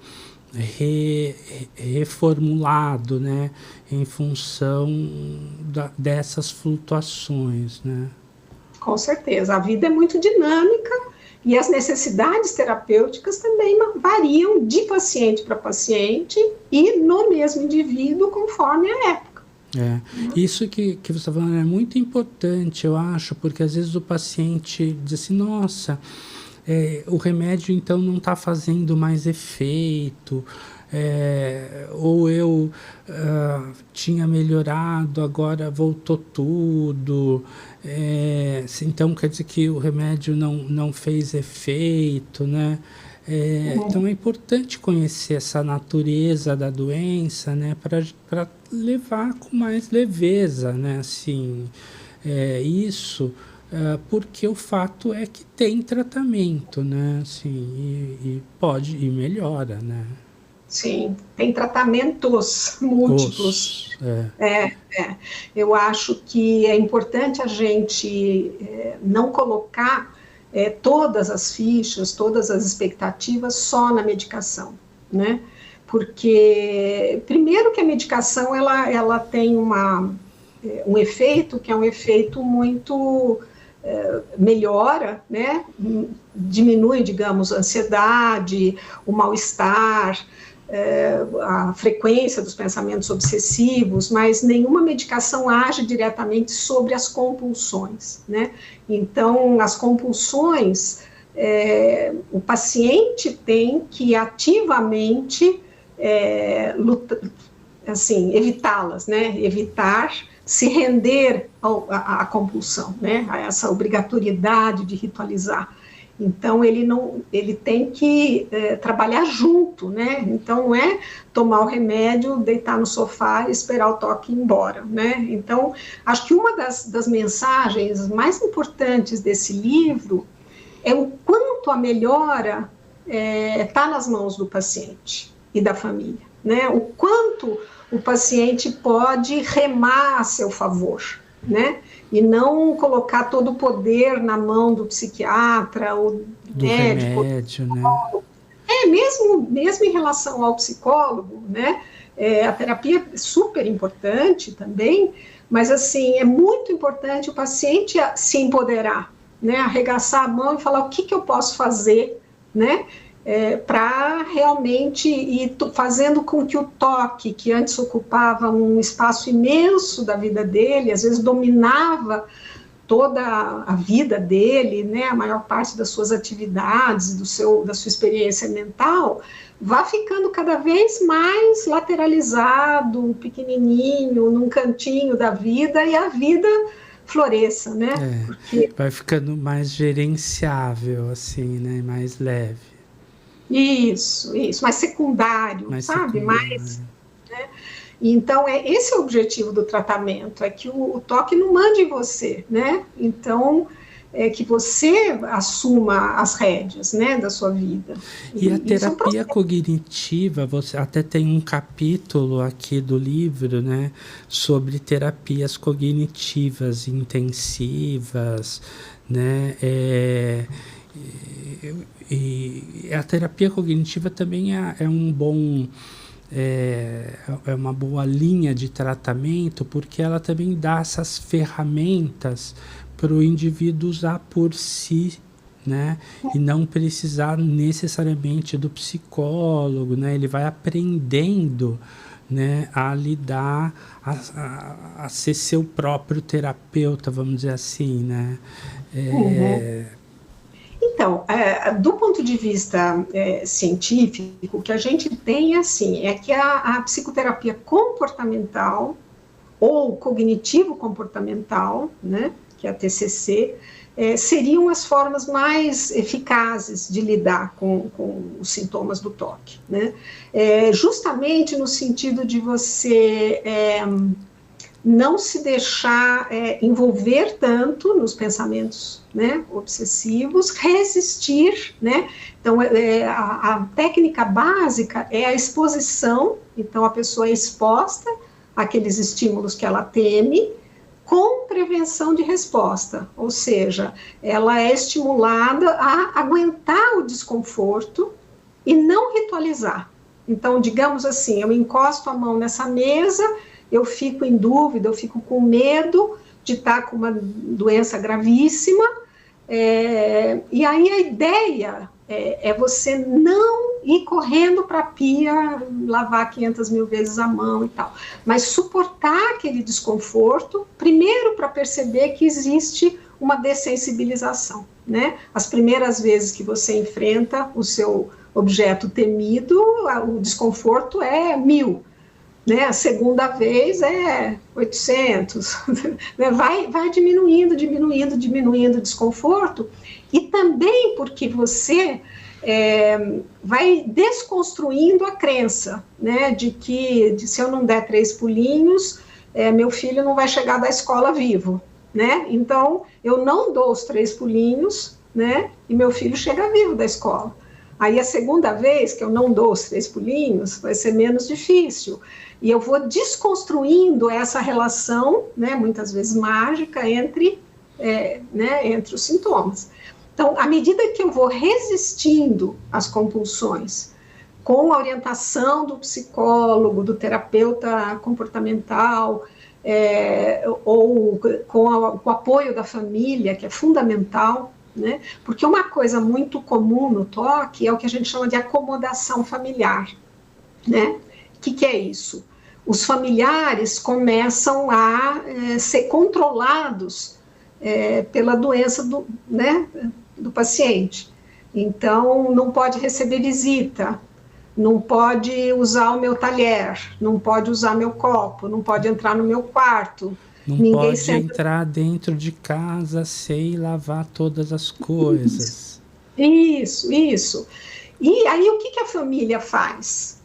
reformulado, né, em função dessas flutuações, né? Com certeza, a vida é muito dinâmica e as necessidades terapêuticas também variam de paciente para paciente e no mesmo indivíduo conforme a época. Isso que você está falando é muito importante, eu acho, porque às vezes o paciente diz assim, nossa, o remédio então não está fazendo mais efeito, ou eu tinha melhorado, agora voltou tudo, então quer dizer que o remédio não fez efeito, né? Então é importante conhecer essa natureza da doença, né, para levar com mais leveza, né, assim, isso, porque o fato é que tem tratamento, né, assim, e pode, e melhora, né. Sim, tem tratamentos múltiplos. Eu acho que é importante a gente não colocar todas as fichas, todas as expectativas só na medicação, né? Porque, primeiro que a medicação, ela tem um efeito que é um efeito muito... melhora, né? Diminui, digamos, a ansiedade, o mal-estar, a frequência dos pensamentos obsessivos, mas nenhuma medicação age diretamente sobre as compulsões, né? Então, as compulsões, o paciente tem que ativamente evitá-las, né? Evitar se render à compulsão, né? A essa obrigatoriedade de ritualizar. Então, ele tem que trabalhar junto, né? Então, não é tomar o remédio, deitar no sofá e esperar o toque ir embora, né? Então, acho que uma das mensagens mais importantes desse livro é o quanto a melhora está nas mãos do paciente e da família, né? O quanto o paciente pode remar a seu favor, né? E não colocar todo o poder na mão do psiquiatra ou do remédio, né? Mesmo em relação ao psicólogo, né? A terapia é super importante também, Mas, assim, é muito importante o paciente se empoderar, né? Arregaçar a mão e falar o que eu posso fazer, né? Para realmente ir fazendo com que o toque, que antes ocupava um espaço imenso da vida dele, às vezes dominava toda a vida dele, né, a maior parte das suas atividades, da sua experiência mental, vá ficando cada vez mais lateralizado, pequenininho, num cantinho da vida, e a vida floresça, né? Porque vai ficando mais gerenciável, assim, né, mais leve. Isso, mais secundário, sabe? Mais, né? Então, esse é o objetivo do tratamento, é que o toque não mande em você, né? Então, é que você assuma as rédeas, né, da sua vida. E a terapia cognitiva, você até tem um capítulo aqui do livro, né, sobre terapias cognitivas intensivas, né, e a terapia cognitiva também é um bom... É uma boa linha de tratamento, porque ela também dá essas ferramentas para o indivíduo usar por si, né? E não precisar necessariamente do psicólogo, né? Ele vai aprendendo, né, a lidar, a ser seu próprio terapeuta, vamos dizer assim, né? Então, do ponto de vista científico, o que a gente tem assim, é que a psicoterapia comportamental ou cognitivo-comportamental, né, que é a TCC, seriam as formas mais eficazes de lidar com os sintomas do toque, né? Justamente no sentido de você não se deixar envolver tanto nos pensamentos, né, obsessivos, resistir, né? Então, a técnica básica é a exposição, então a pessoa é exposta àqueles estímulos que ela teme, com prevenção de resposta, ou seja, ela é estimulada a aguentar o desconforto e não ritualizar. Então, digamos assim, eu encosto a mão nessa mesa, eu fico em dúvida, eu fico com medo de estar com uma doença gravíssima, e aí a ideia é você não ir correndo para a pia, lavar 500 mil vezes a mão e tal, mas suportar aquele desconforto, primeiro para perceber que existe uma dessensibilização, né? As primeiras vezes que você enfrenta o seu objeto temido, o desconforto é 1000, né? A segunda vez é 800, né? Vai diminuindo o desconforto, e também porque você vai desconstruindo a crença, né, de que se eu não der 3 pulinhos, meu filho não vai chegar da escola vivo, né? Então, eu não dou os 3 pulinhos, né, e meu filho chega vivo da escola. Aí a segunda vez que eu não dou os 3 pulinhos, vai ser menos difícil. E eu vou desconstruindo essa relação, né, muitas vezes mágica, entre os sintomas. Então, à medida que eu vou resistindo às compulsões, com a orientação do psicólogo, do terapeuta comportamental, ou com o apoio da família, que é fundamental, né? Porque uma coisa muito comum no toque é o que a gente chama de acomodação familiar, né? O que é isso? Os familiares começam a ser controlados pela doença do paciente. Então, não pode receber visita, não pode usar o meu talher, não pode usar meu copo, não pode entrar no meu quarto. Não pode entrar dentro de casa sem lavar todas as coisas. Isso. E aí, o que a família faz?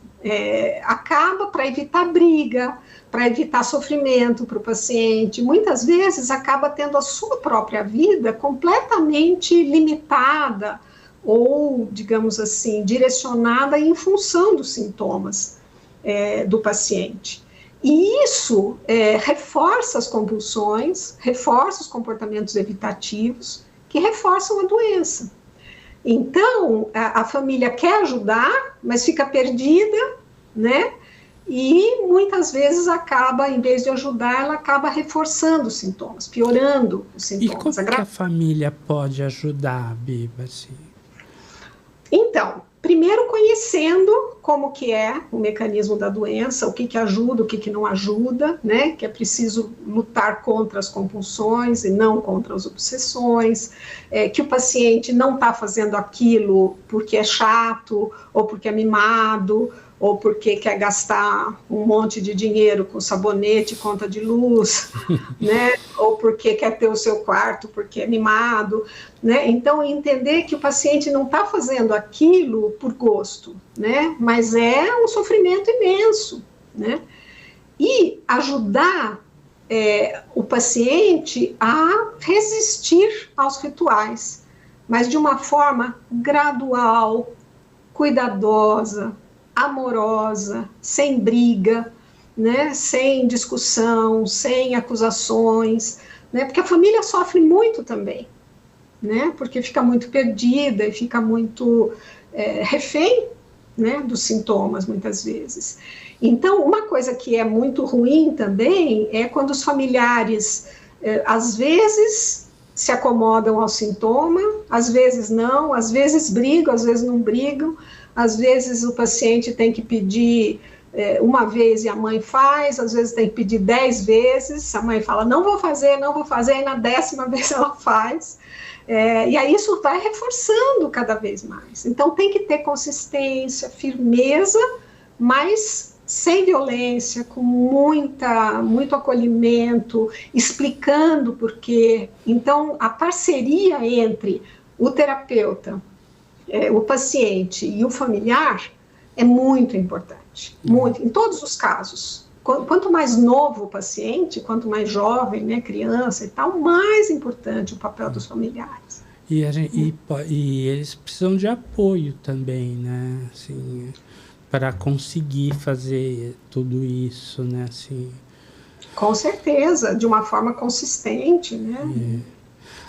Acaba, para evitar briga, para evitar sofrimento para o paciente, muitas vezes acaba tendo a sua própria vida completamente limitada ou, digamos assim, direcionada em função dos sintomas do paciente. E isso reforça as compulsões, reforça os comportamentos evitativos, que reforçam a doença. Então, a família quer ajudar, mas fica perdida, né? e muitas vezes acaba, em vez de ajudar, ela acaba reforçando os sintomas, piorando os sintomas. E como que a família pode ajudar, Biba? Assim? Então, primeiro conhecendo como que é o mecanismo da doença, o que que ajuda, o que que não ajuda, né? Que é preciso lutar contra as compulsões e não contra as obsessões, que o paciente não está fazendo aquilo porque é chato, ou porque é mimado, ou porque quer gastar um monte de dinheiro com sabonete, conta de luz, né? Ou porque quer ter o seu quarto porque é mimado, né? Então, entender que o paciente não está fazendo aquilo por gosto, né? Mas é um sofrimento imenso, né? E ajudar o paciente a resistir aos rituais, mas de uma forma gradual, cuidadosa, amorosa, sem briga, né? Sem discussão, sem acusações, né? Porque a família sofre muito também, né? Porque fica muito perdida e fica muito refém, né? Dos sintomas, muitas vezes. Então, uma coisa que é muito ruim também é quando os familiares, às vezes, se acomodam ao sintoma, às vezes não, às vezes brigam, às vezes não brigam, às vezes o paciente tem que pedir uma vez e a mãe faz, às vezes tem que pedir 10 vezes, a mãe fala, não vou fazer, e na 10ª vez ela faz. E aí isso vai reforçando cada vez mais. Então tem que ter consistência, firmeza, mas sem violência, com muito acolhimento, explicando por quê. Então a parceria entre o terapeuta, o paciente e o familiar é muito importante, muito, em todos os casos. Quanto mais novo o paciente, quanto mais jovem, né, criança e tal, mais importante o papel dos familiares. E eles precisam de apoio também, né, assim, para conseguir fazer tudo isso, né, assim. Com certeza, de uma forma consistente, né.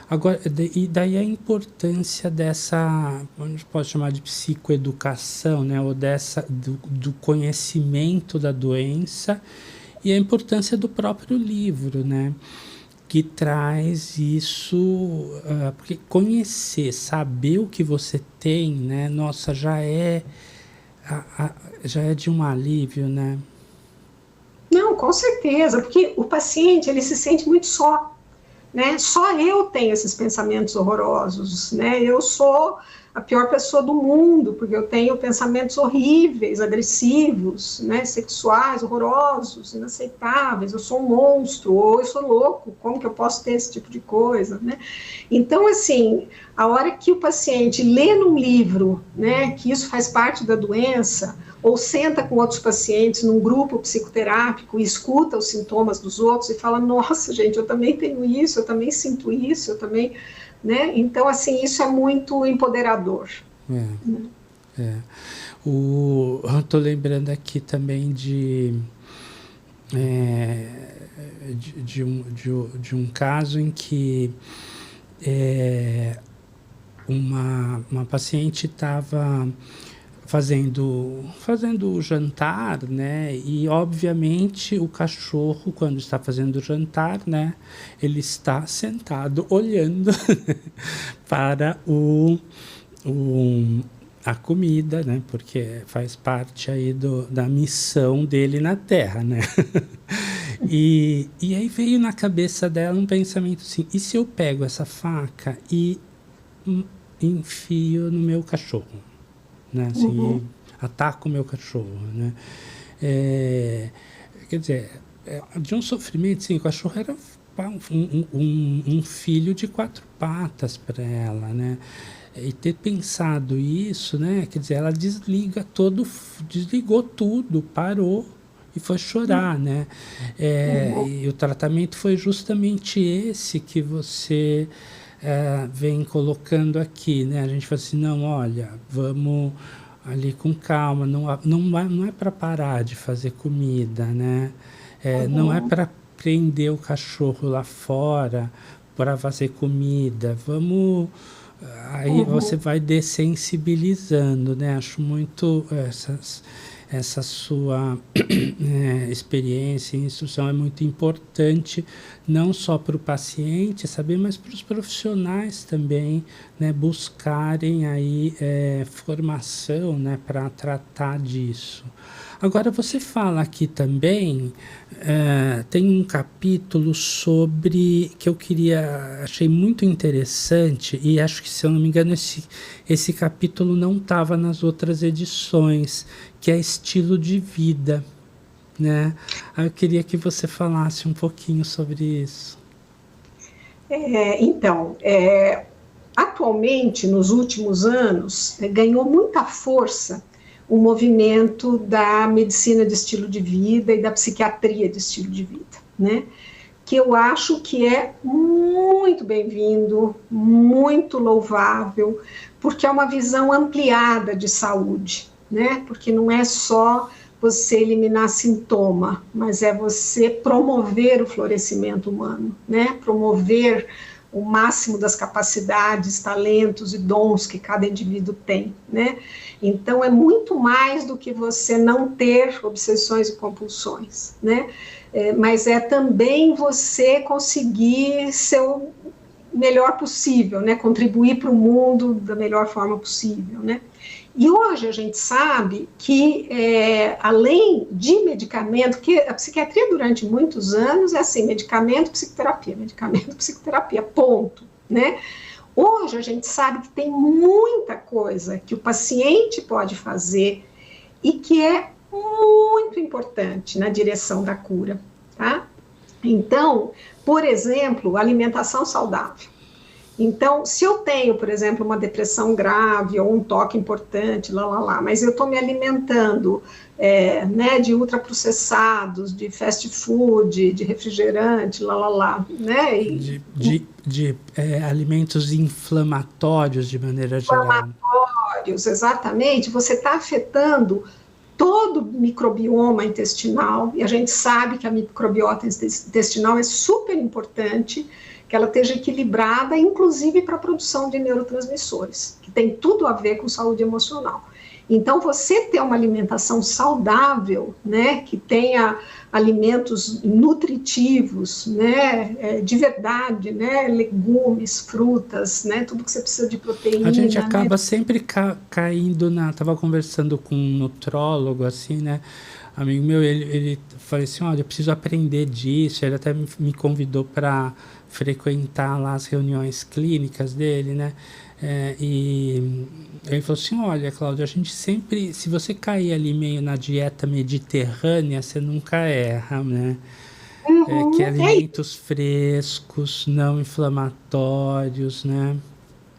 Agora, e daí a importância dessa, a gente pode chamar de psicoeducação, né, ou do conhecimento da doença, e a importância do próprio livro, né, que traz isso, porque conhecer, saber o que você tem, né, nossa, já é de um alívio, né? Não, com certeza, porque o paciente, ele se sente muito só. Né? Só eu tenho esses pensamentos horrorosos, né? Eu sou a pior pessoa do mundo, porque eu tenho pensamentos horríveis, agressivos, né? Sexuais, horrorosos, inaceitáveis, eu sou um monstro, ou eu sou louco, como que eu posso ter esse tipo de coisa, né? Então, assim, a hora que o paciente lê num livro, né, que isso faz parte da doença, ou senta com outros pacientes num grupo psicoterápico e escuta os sintomas dos outros e fala, nossa, gente, eu também tenho isso, eu também sinto isso, eu também, né? Então, assim, isso é muito empoderador. Eu tô lembrando aqui também de um caso em que uma paciente estava fazendo o jantar, né? E obviamente o cachorro, quando está fazendo o jantar, né? Ele está sentado olhando para a comida, né? Porque faz parte aí da missão dele na Terra, né? E aí veio na cabeça dela um pensamento assim, e se eu pego essa faca e enfio no meu cachorro? Né, assim, ataca o meu cachorro, né? Quer dizer, de um sofrimento, sim, o cachorro era um filho de 4 patas para ela, né? E ter pensado isso, né? Quer dizer, ela desligou tudo, parou e foi chorar, né? E o tratamento foi justamente esse que você vem colocando aqui, né? A gente fala assim, não, olha, vamos ali com calma, não é para parar de fazer comida, né? Não é para prender o cachorro lá fora para fazer comida, vamos... Aí você vai dessensibilizando, né? Acho muito essa sua experiência e instrução é muito importante, não só para o paciente saber, mas para os profissionais também, né, buscarem aí formação, né, para tratar disso. Agora, você fala aqui também, tem um capítulo sobre, que eu achei muito interessante, e acho que, se eu não me engano, esse capítulo não estava nas outras edições, que é estilo de vida, né? Eu queria que você falasse um pouquinho sobre isso. Atualmente, nos últimos anos, ganhou muita força o movimento da medicina de estilo de vida e da psiquiatria de estilo de vida, né? Que eu acho que é muito bem-vindo, muito louvável, porque é uma visão ampliada de saúde, né? Porque não é só você eliminar sintoma, mas é você promover o florescimento humano, né? Promover o máximo das capacidades, talentos e dons que cada indivíduo tem, né? Então, é muito mais do que você não ter obsessões e compulsões, né? Mas é também você conseguir ser o melhor possível, né? Contribuir para o mundo da melhor forma possível, né? E hoje a gente sabe que, além de medicamento, que a psiquiatria durante muitos anos é assim, medicamento, psicoterapia, ponto, né? Hoje a gente sabe que tem muita coisa que o paciente pode fazer e que é muito importante na direção da cura, tá? Então, por exemplo, alimentação saudável. Então, se eu tenho, por exemplo, uma depressão grave ou um toque importante, mas eu estou me alimentando né, de ultraprocessados, de fast food, de refrigerante, né? De alimentos inflamatórios, de maneira geral. Inflamatórios, exatamente. Você está afetando todo o microbioma intestinal, e a gente sabe que a microbiota intestinal é super importante, que ela esteja equilibrada, inclusive para a produção de neurotransmissores, que tem tudo a ver com saúde emocional. Então, você ter uma alimentação saudável, né, que tenha alimentos nutritivos, né, de verdade, né, legumes, frutas, né, tudo que você precisa de proteína. A gente acaba sempre caindo Estava conversando com um nutrólogo, assim, né, amigo meu, ele falou assim, olha, eu preciso aprender disso, ele até me convidou para frequentar lá as reuniões clínicas dele, né? E ele falou assim, olha, Cláudia, a gente sempre, se você cair ali meio na dieta mediterrânea, você nunca erra, né? Que alimentos frescos, não inflamatórios, né?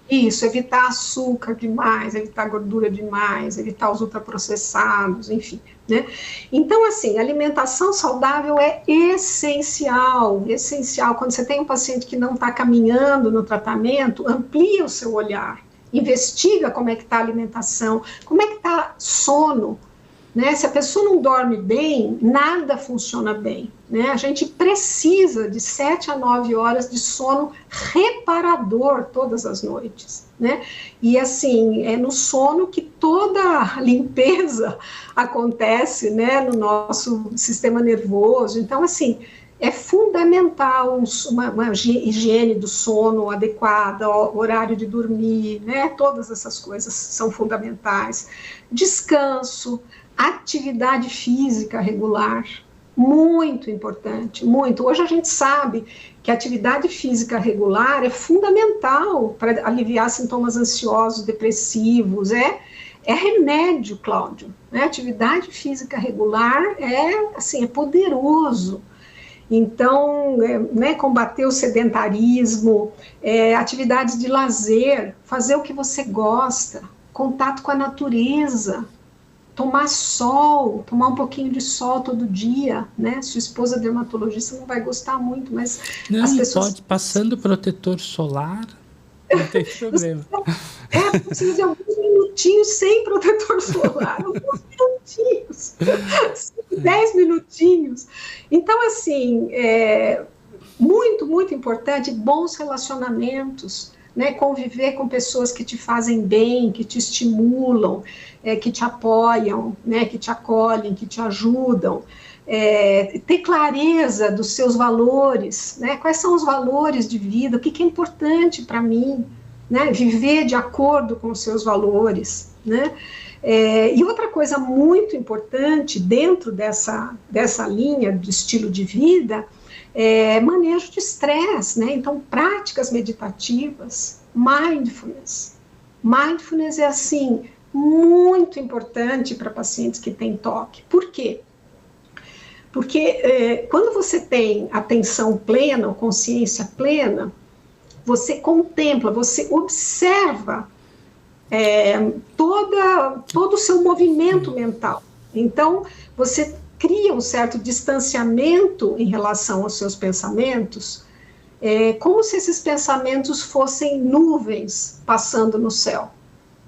Isso, evitar açúcar demais, evitar gordura demais, evitar os ultraprocessados, enfim, né? Então, assim, alimentação saudável é essencial, essencial. Quando você tem um paciente que não está caminhando no tratamento, amplia o seu olhar, investiga como é que está a alimentação, como é que está sono, né? Se a pessoa não dorme bem, nada funciona bem, né? A gente precisa de 7 a 9 horas de sono reparador todas as noites, né? E assim, é no sono que toda a limpeza acontece, né, no nosso sistema nervoso. Então, assim, é fundamental uma higiene do sono adequada, horário de dormir, né? Todas essas coisas são fundamentais. Descanso, atividade física regular, muito importante, muito. Hoje a gente sabe que a atividade física regular é fundamental para aliviar sintomas ansiosos, depressivos, é remédio, Cláudio, né? Atividade física regular é poderoso. Então, né, combater o sedentarismo, atividades de lazer, fazer o que você gosta, contato com a natureza, tomar sol, tomar um pouquinho de sol todo dia, né? Sua esposa dermatologista não vai gostar muito, mas as pessoas... Pode, passando protetor solar, não tem problema. Precisa de alguns minutinhos sem protetor solar, alguns minutinhos, 10 minutinhos. Então, assim, muito, muito importante, bons relacionamentos, né, conviver com pessoas que te fazem bem, que te estimulam, que te apoiam, né, que te acolhem, que te ajudam, ter clareza dos seus valores, né, quais são os valores de vida, o que é importante para mim, né, viver de acordo com os seus valores, né. E outra coisa muito importante dentro dessa linha de estilo de vida manejo de estresse, né? Então, práticas meditativas, mindfulness. Mindfulness é, assim, muito importante para pacientes que têm TOC. Por quê? Porque quando você tem atenção plena, ou consciência plena, você contempla, você observa todo o seu movimento mental. Então, você cria um certo distanciamento em relação aos seus pensamentos, como se esses pensamentos fossem nuvens passando no céu.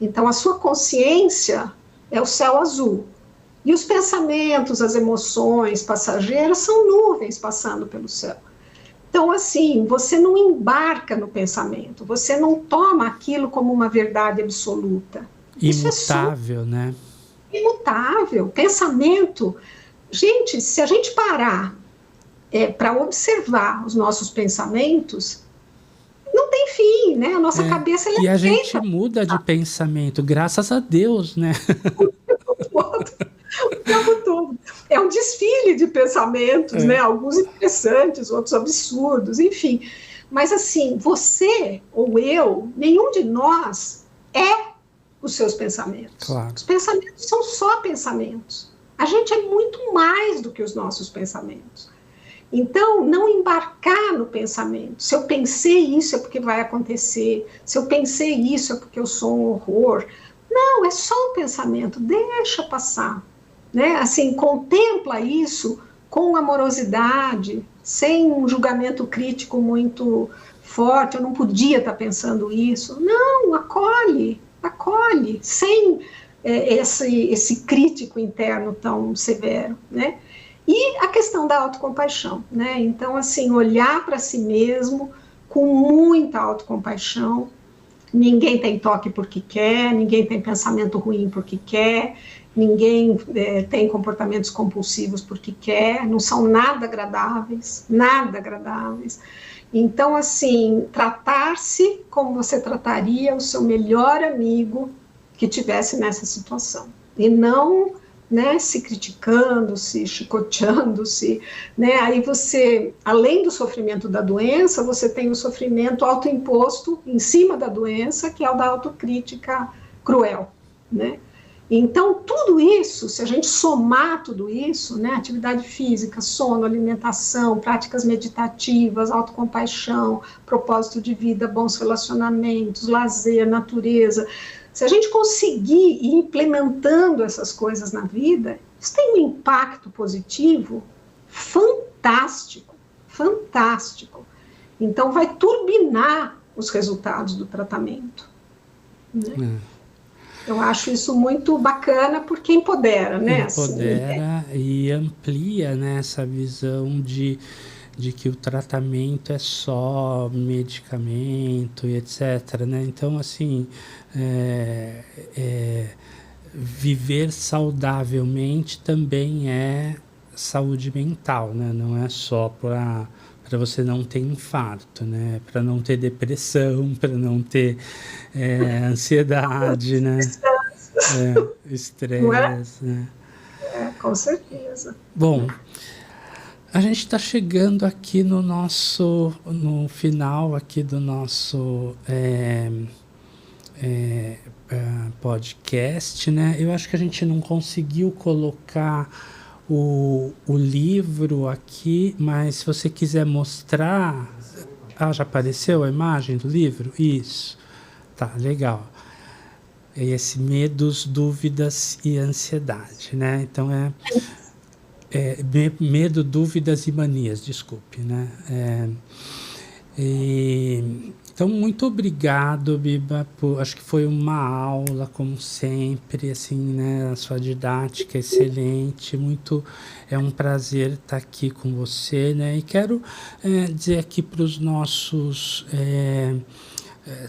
Então, a sua consciência é o céu azul. E os pensamentos, as emoções passageiras são nuvens passando pelo céu. Então, assim, você não embarca no pensamento, você não toma aquilo como uma verdade absoluta. Imutável, né? Imutável. Pensamento. Gente, se a gente parar para observar os nossos pensamentos, não tem fim, né? A nossa cabeça e a gente muda de pensamento, graças a Deus, né? O tempo todo. É um desfile de pensamentos, né? Alguns interessantes, outros absurdos, enfim. Mas, assim, você ou eu, nenhum de nós é os seus pensamentos. Claro. Os pensamentos são só pensamentos. A gente é muito mais do que os nossos pensamentos. Então, não embarcar no pensamento. Se eu pensei isso é porque vai acontecer. Se eu pensei isso é porque eu sou um horror. Não, é só um pensamento. Deixa passar. Né? Assim, contempla isso com amorosidade, sem um julgamento crítico muito forte. Eu não podia estar pensando isso. Não, acolhe, sem esse crítico interno tão severo, né? E a questão da autocompaixão, né? Então, assim, olhar para si mesmo com muita autocompaixão. Ninguém tem toque porque quer, ninguém tem pensamento ruim porque quer, ninguém tem comportamentos compulsivos porque quer, não são nada agradáveis, nada agradáveis. Então, assim, tratar-se como você trataria o seu melhor amigo que tivesse nessa situação. E não, né, se criticando, se chicoteando, né, aí você, além do sofrimento da doença, você tem o sofrimento autoimposto em cima da doença, que é o da autocrítica cruel, né. Então, tudo isso, se a gente somar tudo isso, né, atividade física, sono, alimentação, práticas meditativas, autocompaixão, propósito de vida, bons relacionamentos, lazer, natureza, se a gente conseguir ir implementando essas coisas na vida, isso tem um impacto positivo fantástico, fantástico. Então, vai turbinar os resultados do tratamento, né? Eu acho isso muito bacana porque empodera, né? Empodera assim, e amplia, né, essa visão de que o tratamento é só medicamento e etc, né? Então, assim, viver saudavelmente também é saúde mental, né? Não é só para você não ter infarto, né? Para não ter depressão, para não ter ansiedade, né? Estresse, né? Com certeza. Bom, a gente está chegando aqui no final aqui do nosso podcast, né? Eu acho que a gente não conseguiu colocar o livro aqui, mas se você quiser mostrar... já apareceu a imagem do livro? Isso. Tá, legal. Esse medos, dúvidas e ansiedade, né? Então medo, dúvidas e manias, desculpe, né? Então, muito obrigado, Biba, acho que foi uma aula, como sempre, assim, né? A sua didática é excelente, é um prazer estar aqui com você, né? E quero dizer aqui para os nossos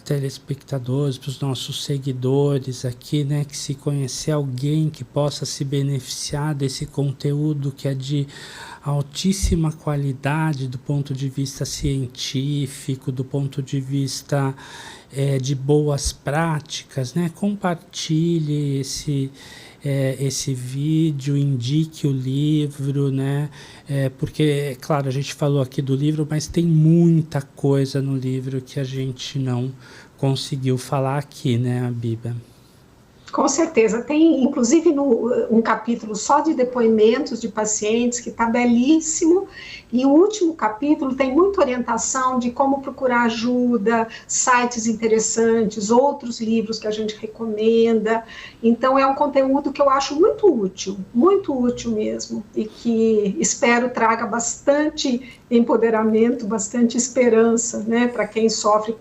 telespectadores, para os nossos seguidores aqui, né, que se conhecer alguém que possa se beneficiar desse conteúdo que é de altíssima qualidade do ponto de vista científico, do ponto de vista de boas práticas, né? Compartilhe esse vídeo, indique o livro, né? Porque, claro, a gente falou aqui do livro, mas tem muita coisa no livro que a gente não conseguiu falar aqui, né, Biba? Com certeza, tem inclusive um capítulo só de depoimentos de pacientes que está belíssimo, e o último capítulo tem muita orientação de como procurar ajuda, sites interessantes, outros livros que a gente recomenda. Então é um conteúdo que eu acho muito útil mesmo, e que espero traga bastante empoderamento, bastante esperança, né, para quem sofre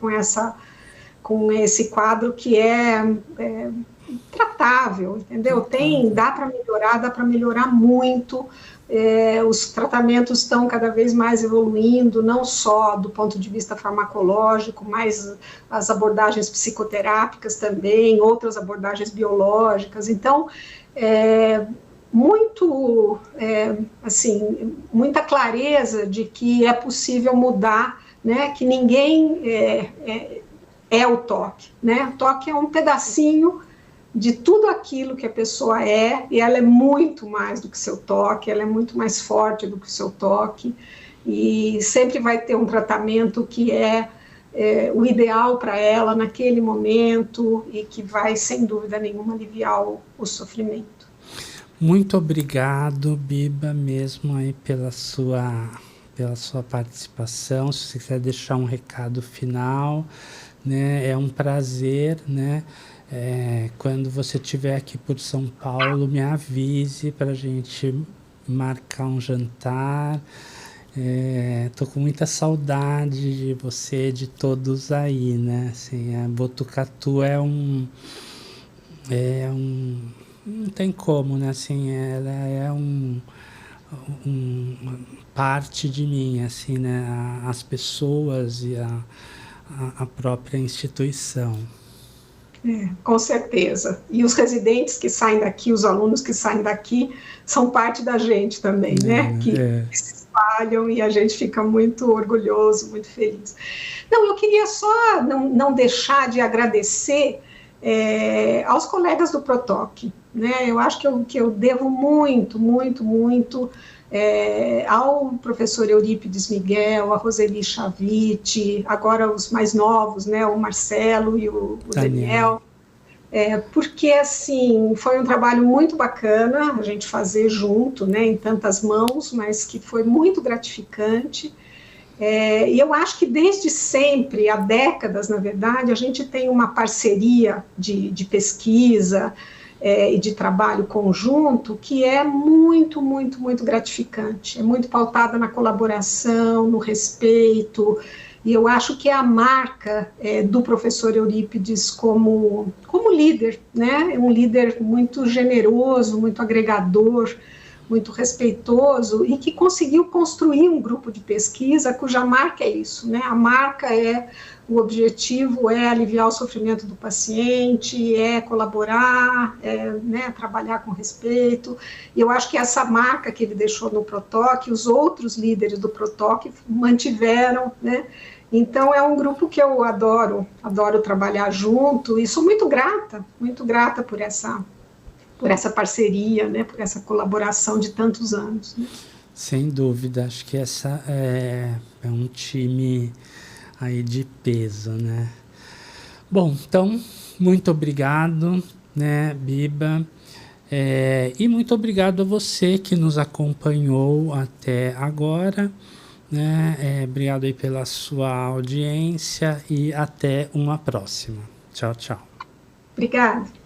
com esse quadro que é tratável, entendeu? Dá para melhorar muito. Os tratamentos estão cada vez mais evoluindo, não só do ponto de vista farmacológico, mas as abordagens psicoterápicas também, outras abordagens biológicas. Então, muita clareza de que é possível mudar, né? Que ninguém é o toque, né? O toque é um pedacinho de tudo aquilo que a pessoa é, e ela é muito mais do que seu toque, ela é muito mais forte do que o seu toque, e sempre vai ter um tratamento que é o ideal para ela naquele momento, e que vai, sem dúvida nenhuma, aliviar o sofrimento. Muito obrigado, Biba, mesmo aí pela sua participação. Se você quiser deixar um recado final, né, é um prazer, né? Quando você estiver aqui por São Paulo, me avise para a gente marcar um jantar. Tô com muita saudade de você, de todos aí, né? Assim, a Botucatu não tem como, né? Assim, ela é uma parte de mim, assim, né? As pessoas e a própria instituição. Com certeza. E os residentes que saem daqui, os alunos que saem daqui, são parte da gente também, né? Que se espalham, e a gente fica muito orgulhoso, muito feliz. Não, eu queria só não deixar de agradecer aos colegas do Protoque, né? Eu acho que eu devo muito ao professor Eurípides Miguel, a Roseli Chavite, agora os mais novos, né, o Marcelo e o Daniel, porque, assim, foi um trabalho muito bacana a gente fazer junto, né, em tantas mãos, mas que foi muito gratificante. E eu acho que desde sempre, há décadas, na verdade, a gente tem uma parceria de pesquisa e de trabalho conjunto que é muito gratificante, é muito pautada na colaboração, no respeito, e eu acho que é a marca do professor Eurípides como líder, né? É um líder muito generoso, muito agregador, muito respeitoso, e que conseguiu construir um grupo de pesquisa cuja marca é isso, né? A marca o objetivo é aliviar o sofrimento do paciente, colaborar, né, trabalhar com respeito, e eu acho que essa marca que ele deixou no Protoque, os outros líderes do Protoque mantiveram, né? Então é um grupo que eu adoro trabalhar junto, e sou muito grata por essa parceria, né, por essa colaboração de tantos anos, né? Sem dúvida, acho que essa é um time aí de peso, né? Bom, então, muito obrigado, né, Biba, e muito obrigado a você que nos acompanhou até agora, né? Obrigado aí pela sua audiência, e até uma próxima. Tchau, tchau. Obrigada.